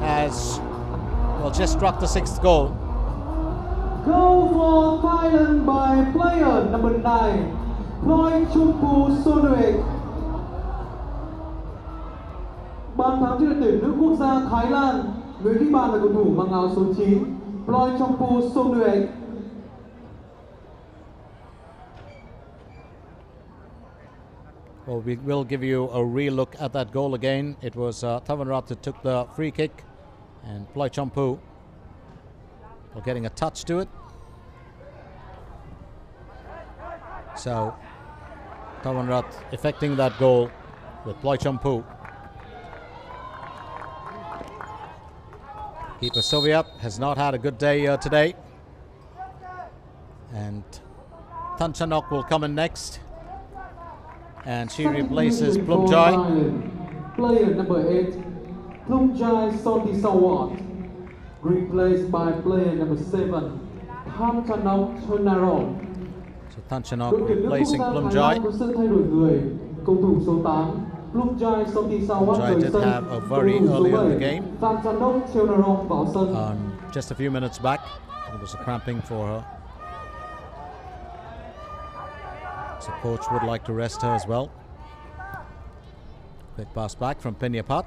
has, well, just struck the 6th goal. Goal for Thailand by player number 9, Ploi Chumpu Sonuek. Bàn thắng cho đội tuyển nữ quốc gia Thái Lan. Người ghi bàn là cầu thủ mang áo số 9, Ploi Chumpu Sonuek. Well, we will give you a re-look at that goal again. It was Thavanrat who took the free kick, and Ploi Chompu getting a touch to it. So Thavanrat effecting that goal with Ploi Chompu. Keeper Soviet has not had a good day today, and Thanchanok will come in next, and she replaces Plumjai. Player number 8, Plumjai Sontisawat, replaced by player number 7, Thanchanok Chonaron. So Thanchanok replacing Plumjai. Plumjai did have a very early in the game. Just a few minutes back, it was a cramping for her. So coach would like to rest her as well. Quick pass back from Pinyapat.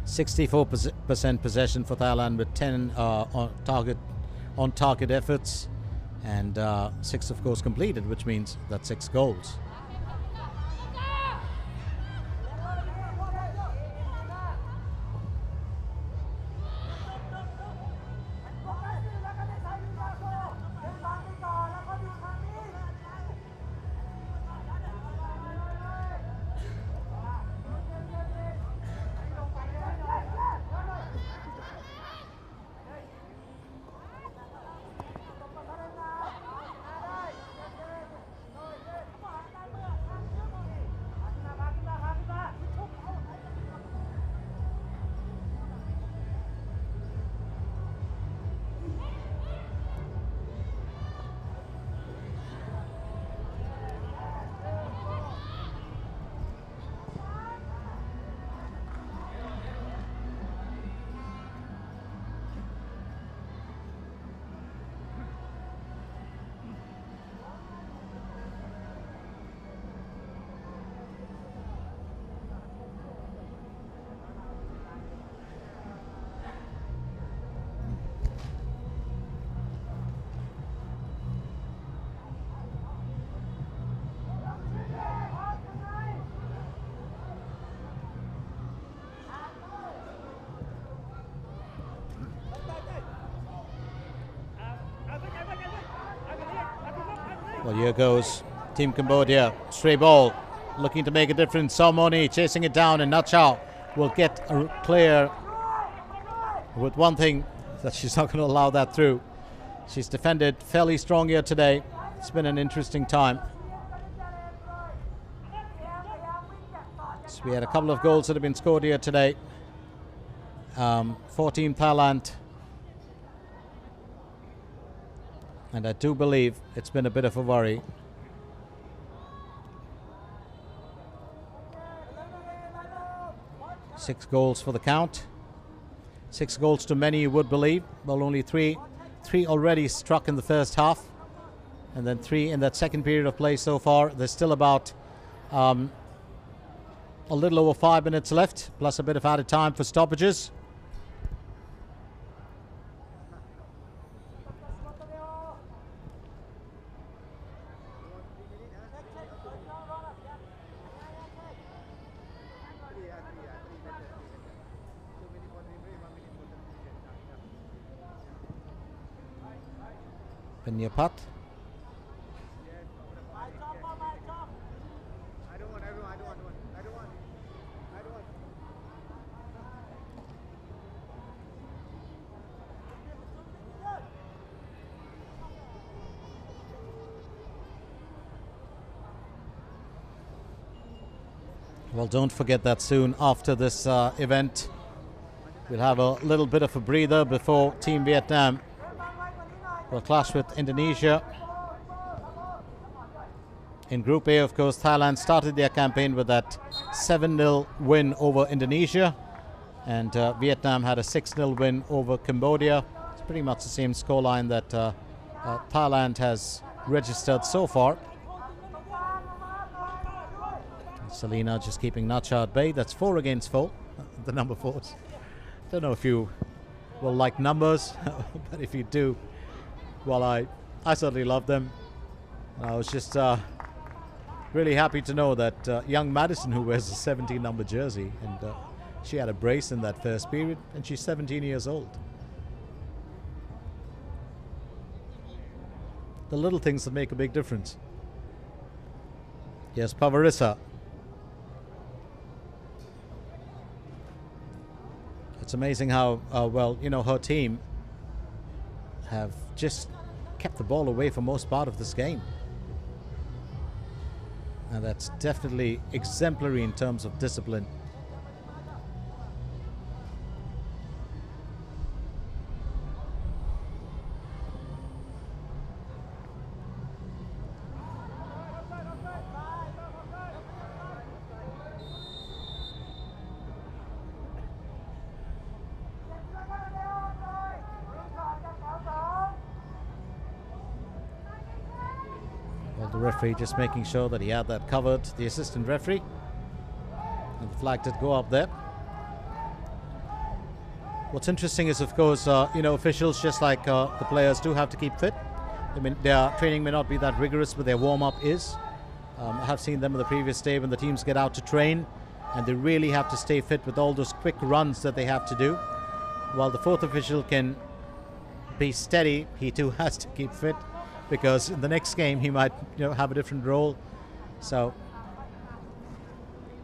%64% possession for Thailand, with 10 on target efforts, and 6 of course completed, which means that's 6 goals. Well, here goes Team Cambodia. Stray ball, looking to make a difference. Salmoni chasing it down, and Nachao will get a clear with one thing, that she's not going to allow that through. She's defended fairly strong here today. It's been an interesting time. So we had a couple of goals that have been scored here today. For Team Thailand. And I do believe it's been a bit of a worry. Six goals for the count. 6 goals too many, you would believe. Well, only three already struck in the first half, and then 3 in that second period of play so far. There's still about a little over 5 minutes left, plus a bit of added time for stoppages. Penyapat. Well, don't forget that soon after this event, we'll have a little bit of a breather before Team Vietnam will clash with Indonesia. In Group A, of course, Thailand started their campaign with that 7-0 win over Indonesia, and Vietnam had a 6-0 win over Cambodia. It's pretty much the same scoreline that Thailand has registered so far. Selena just keeping Nacha at bay. That's 4 against 4, the number 4s. Don't know if you will like numbers, but if you do, well, I certainly love them. I was just really happy to know that young Madison, who wears a 17 number jersey, and she had a brace in that first period, and she's 17 years old. The little things that make a big difference. Here's Pavarissa. It's amazing how well, you know, her team have just kept the ball away for most part of this game. And that's definitely exemplary in terms of discipline. The referee just making sure that he had that covered, the assistant referee, and the flag did go up there. What's interesting is, of course, you know, officials, just like the players, do have to keep fit. I mean, their training may not be that rigorous, but their warm-up is. I have seen them on the previous day when the teams get out to train, and they really have to stay fit with all those quick runs that they have to do. While the fourth official can be steady, he too has to keep fit, because in the next game he might, you know, have a different role. So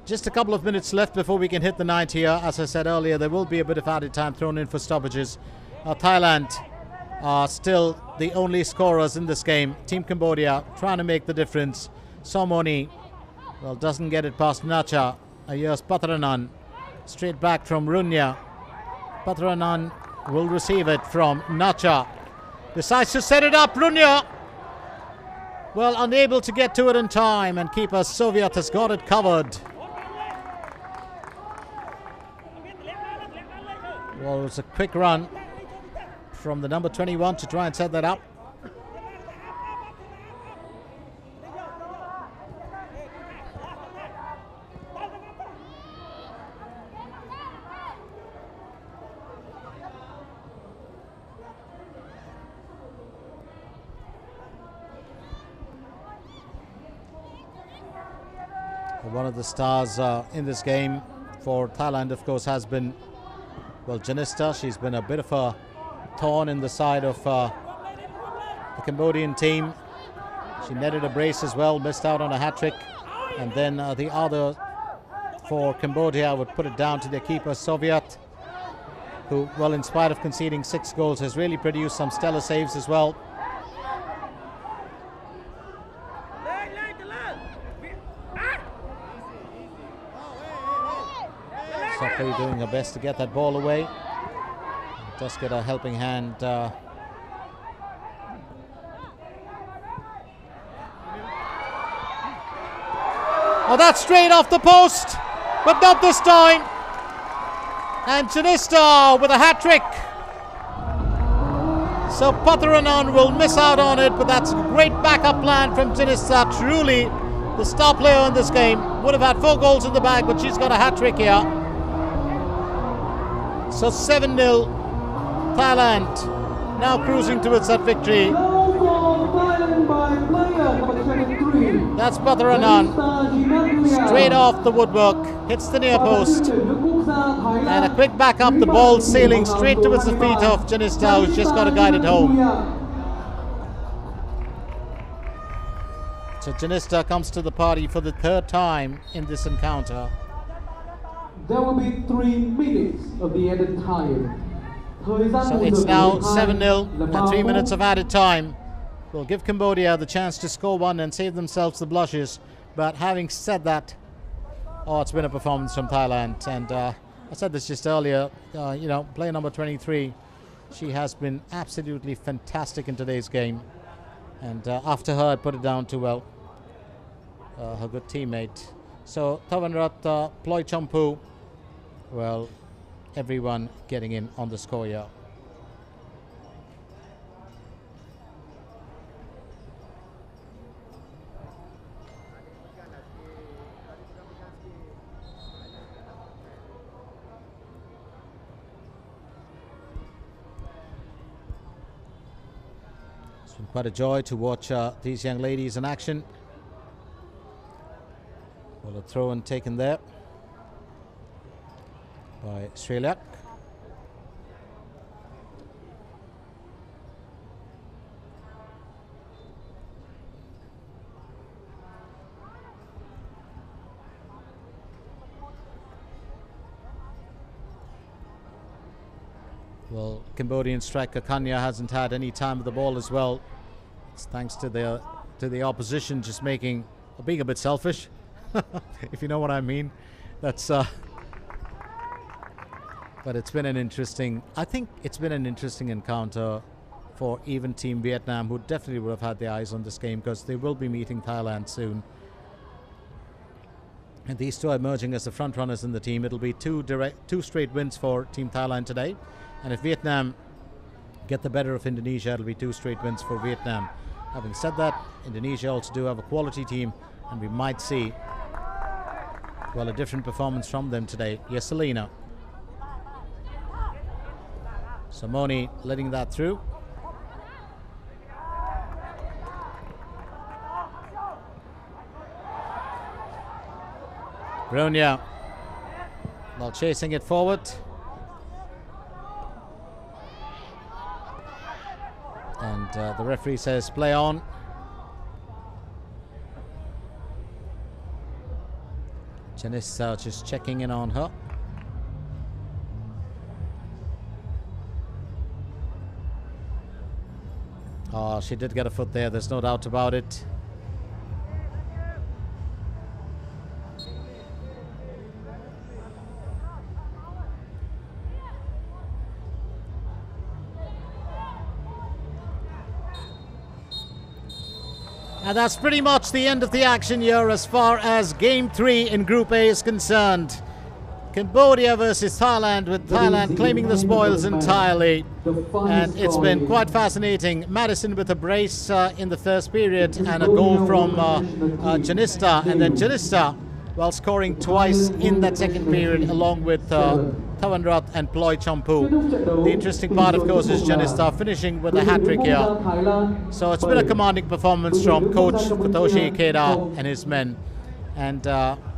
just a couple of minutes left before we can hit the 90 here. As I said earlier, there will be a bit of added time thrown in for stoppages. Thailand are still the only scorers in this game. Team Cambodia trying to make the difference. Somoni, well, doesn't get it past Nacha. Here's Patranan, straight back from Runya. Patranan will receive it from Nacha. Decides to set it up. Runya, well, unable to get to it in time, and keeper Soviet has got it covered. Well, it was a quick run from the number 21 to try and set that up. One of the stars in this game for Thailand, of course, has been, well, Janista. She's been a bit of a thorn in the side of the Cambodian team. She netted a brace as well, missed out on a hat-trick. And then the other for Cambodia would put it down to their keeper, Soviet, who, well, in spite of conceding 6 goals, has really produced some stellar saves as well. Sofia doing her best to get that ball away. Just get a helping hand. Oh, that's straight off the post, but not this time. And Janista with a hat-trick. So Patharanan will miss out on it, but that's a great backup plan from Janista. Truly the star player in this game. Would have had 4 goals in the bag, but she's got a hat-trick here. So 7-0, Thailand now cruising towards that victory. That's Patharanan, straight off the woodwork, hits the near post, and a quick back up, the ball sailing straight towards the feet of Janista, who's just got to guide it home. So Janista comes to the party for the 3rd time in this encounter. There will be 3 minutes of the added time. So it's now 7-0 and 3 minutes of added time will give Cambodia the chance to score 1 and save themselves the blushes. But having said that, Oh, it's been a performance from Thailand, and I said this just earlier. Player number 23, she has been absolutely fantastic in today's game, and after her, I put it down to her good teammate. So Tawanrat, Ploy Champu, well, everyone getting in on the score here. It's been quite a joy to watch these young ladies in action. Well, a throw and taken there by Srilak. Well, Cambodian striker Kanya hasn't had any time with the ball as well. It's thanks to the opposition just being a bit selfish, if you know what I mean. That's but it's been an interesting encounter for even Team Vietnam, who definitely would have had their eyes on this game because they will be meeting Thailand soon. And these two are emerging as the front runners in the team. It'll be two straight wins for Team Thailand today. And if Vietnam get the better of Indonesia, it'll be 2 straight wins for Vietnam. Having said that, Indonesia also do have a quality team, and we might see, well, a different performance from them today. Yes, Selena. Samoni letting that through. Bronya, while chasing it forward. And the referee says play on. Janissa just checking in on her. Oh, she did get a foot there, there's no doubt about it. And that's pretty much the end of the action here as far as Game 3 in Group A is concerned. Cambodia versus Thailand, with Thailand claiming the spoils entirely. And it's been quite fascinating. Madison with a brace in the first period and a goal from Janista. And then Janista, while scoring twice in that second period, along with Tawanrat and Ploy Champu. The interesting part, of course, is Janista finishing with a hat-trick here. So it's been a commanding performance from Coach Futoshi Ikeda and his men. And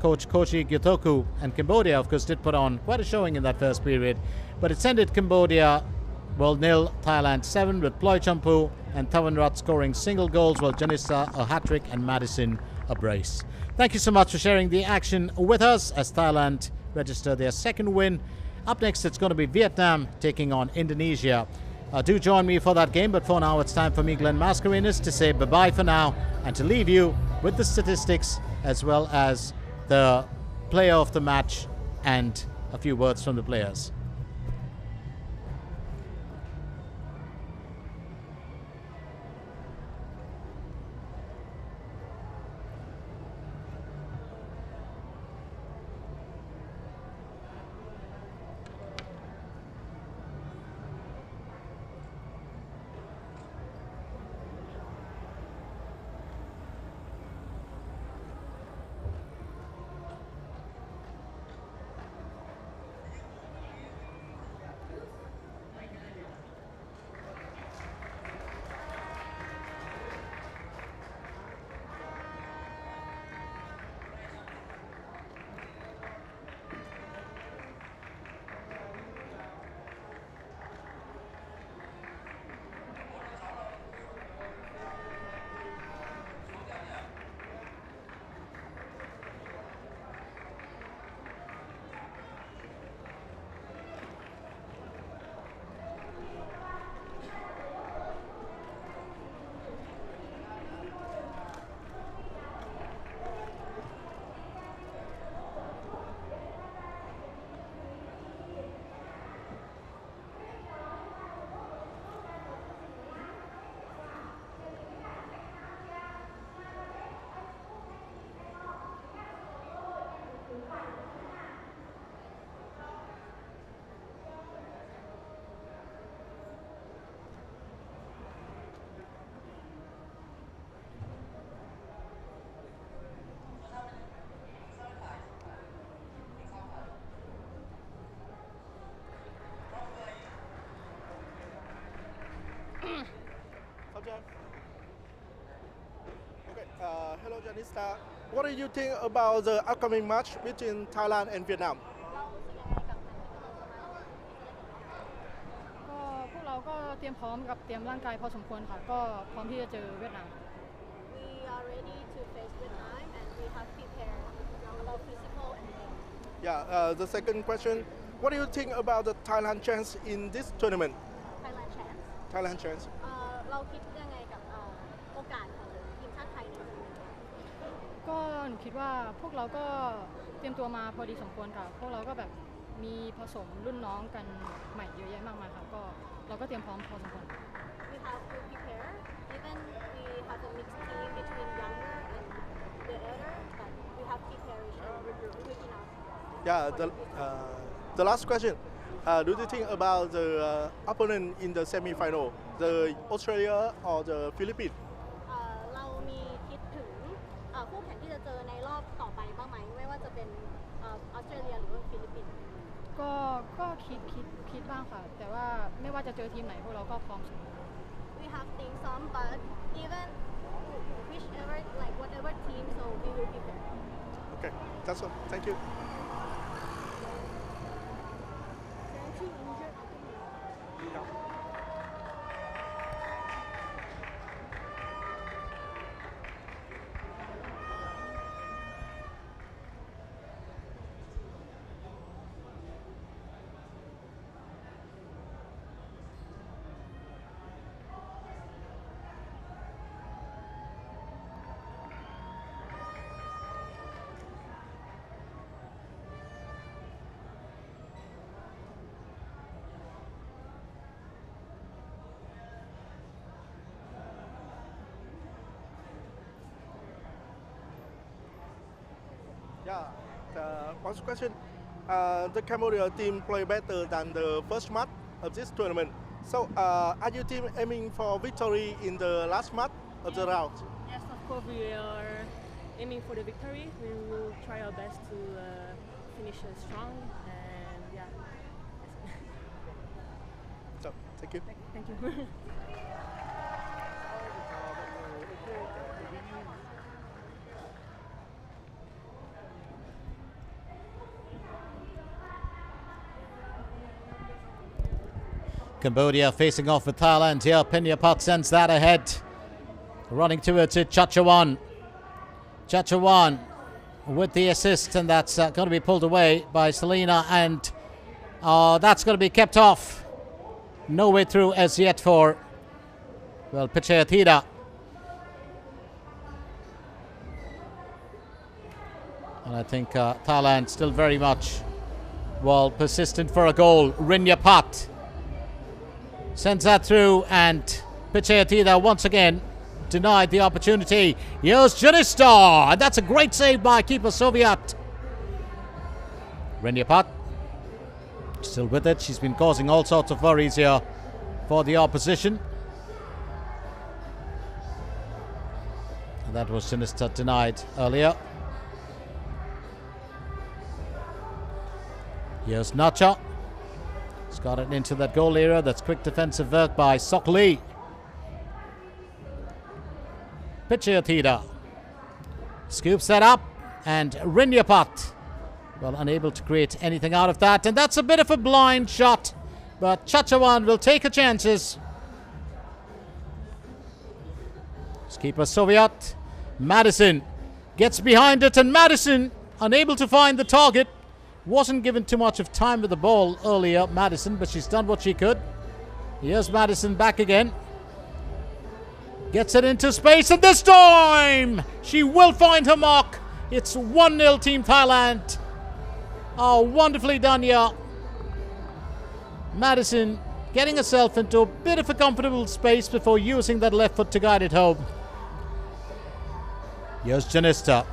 Coach Koshi Gyotoku and Cambodia, of course, did put on quite a showing in that first period. But it's ended Cambodia, well, 0, Thailand 7, with Ploy Champu and Tawanrat scoring single goals, while Janista a hat-trick and Madison a brace. Thank you so much for sharing the action with us as Thailand register their second win. Up next, it's going to be Vietnam taking on Indonesia. Do join me for that game, but for now, it's time for me, Glenn Mascarenas, to say bye-bye for now and to leave you with the statistics as well as the player of the match and a few words from the players. Jeff. Okay, hello, Janista. What do you think about the upcoming match between Thailand and Vietnam? ก็พวกเราก็เตรียมพร้อมกับเตรียมร่างกายพอสมควรค่ะก็พร้อมที่จะเจอเวียดนาม We are ready to face Vietnam and we have prepared our physical and mental. Yeah, the second question, what do you think about the Thailand chance in this tournament? Thailand chance. Thailand chance. เราคิดยังไงกับโอกาสของทีมชาติไทยในครั้งนี้ ก็หนูคิดว่าพวกเราก็เตรียมตัวมาพอดีสมควรค่ะพวกเราก็แบบมีผสมรุ่นน้องกันใหม่เยอะแยะมากมายค่ะก็เราก็เตรียมพร้อมพอสมควร We have to prepare. Even we have a mixed team between younger and the elder, but we have preparation good enough. Yeah, the last question. Do you think about the opponent in the semi-final, the Australia or the Philippines? เรามีคิดถึงคู่แข่งที่จะเจอในรอบต่อไปบ้างไหมไม่ว่าจะเป็นออสเตรเลียหรือว่าฟิลิปปินส์ ก็คิดบ้างค่ะแต่ว่าไม่ว่าจะเจอทีมไหนพวกเราก็พร้อมเสมอ We have think some, but even whichever, like whatever team, so we will prepare. Okay, that's all. Thank you. Yeah, one question. The Cambodia team play better than the first match of this tournament. So, are your team aiming for victory in the last match of the round? Yes, of course we are aiming for the victory. We will try our best to finish strong and yeah. So, thank you. Thank you. Cambodia facing off with Thailand here. Pinyapat sends that ahead. Running towards it, Chachawan. Chachawan with the assist, and that's going to be pulled away by Selena, and that's going to be kept off. No way through as yet for, well, Pichayatida. And I think Thailand still very much, well, persistent for a goal. Rinyapat sends that through, and Pichayatida once again denied the opportunity. Here's Janista, and that's a great save by keeper Soviet. Rinyapat still with it. She's been causing all sorts of worries here for the opposition. And that was Janista denied earlier. Here's Nacha. He's got it into that goal area. That's quick defensive work by Sok Lee. Pichayatida scoops that up, and Rinyapat, well, unable to create anything out of that. And that's a bit of a blind shot, but Chachawan will take her chances. Keeper Soviet. Madison gets behind it, and Madison unable to find the target. Wasn't given too much of time with the ball earlier, Madison, but she's done what she could. Here's Madison back again. Gets it into space, and this time she will find her mark. It's 1-0 Team Thailand. Oh, wonderfully done here. Madison getting herself into a bit of a comfortable space before using that left foot to guide it home. Here's Janista.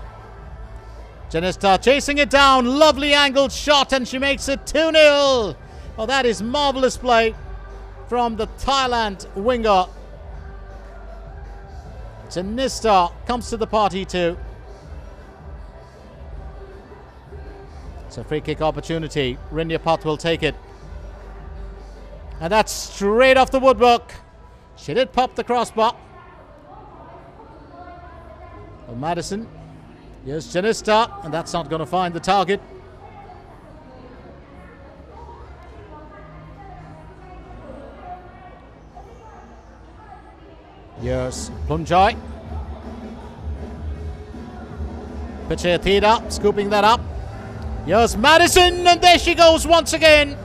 Janista chasing it down. Lovely angled shot, and she makes it 2-0. Oh, that is marvelous play from the Thailand winger. Janista comes to the party too. It's a free kick opportunity. Rinyapat will take it. And that's straight off the woodwork. She did pop the crossbar. Well, Madison. Here's Janista, and that's not going to find the target. Here's Plunjoy. Pachetida scooping that up. Here's Madison, and there she goes once again.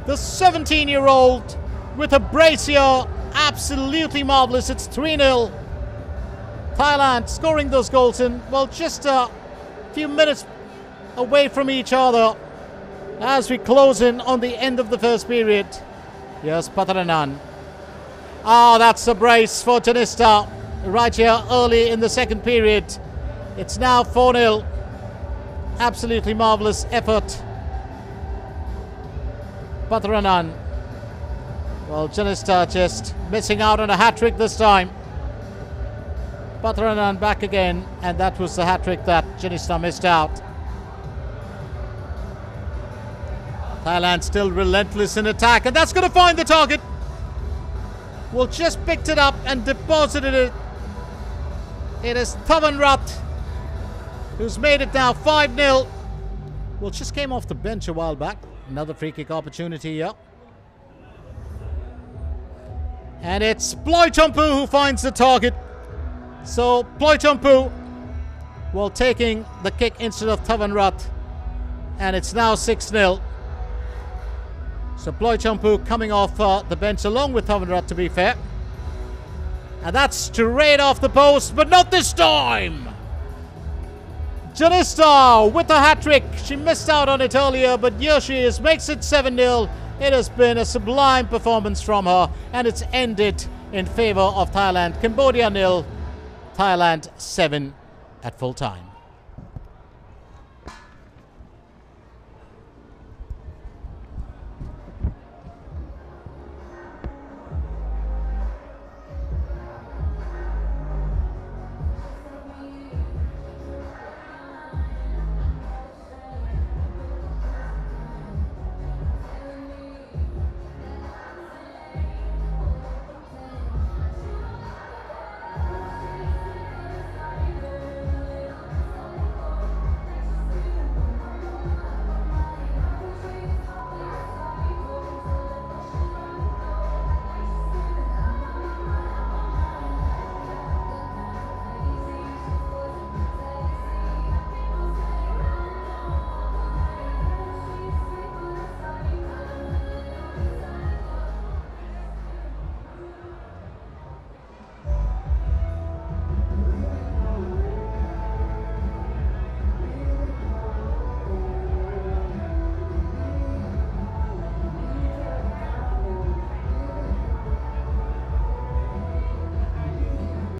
The 17-year-old with a brazier. Absolutely marvellous. It's 3-0. Thailand scoring those goals in, well, just a few minutes away from each other as we close in on the end of the first period. Here's Patharanan. Oh, that's a brace for Janista right here early in the second period. It's now 4-0. Absolutely marvellous effort. Patharanan. Well, Janista just missing out on a hat-trick this time. Patharanan back again, and that was the hat-trick that Janista missed out. Thailand still relentless in attack, and that's going to find the target. Well, just picked it up and deposited it. It is Thavanrat who's made it now 5-0. Well, just came off the bench a while back. Another free kick opportunity here. And it's Ploitompu who finds the target. So Ploitompu, well, taking the kick instead of Thavanrat, and it's now 6-0. So Ploitompu coming off the bench along with Thavanrat, to be fair. And that's straight off the post, but not this time. Janista with the hat-trick. She missed out on it earlier, but here she is, makes it 7-0. It has been a sublime performance from her, and it's ended in favour of Thailand. Cambodia 0, Thailand 7 at full time.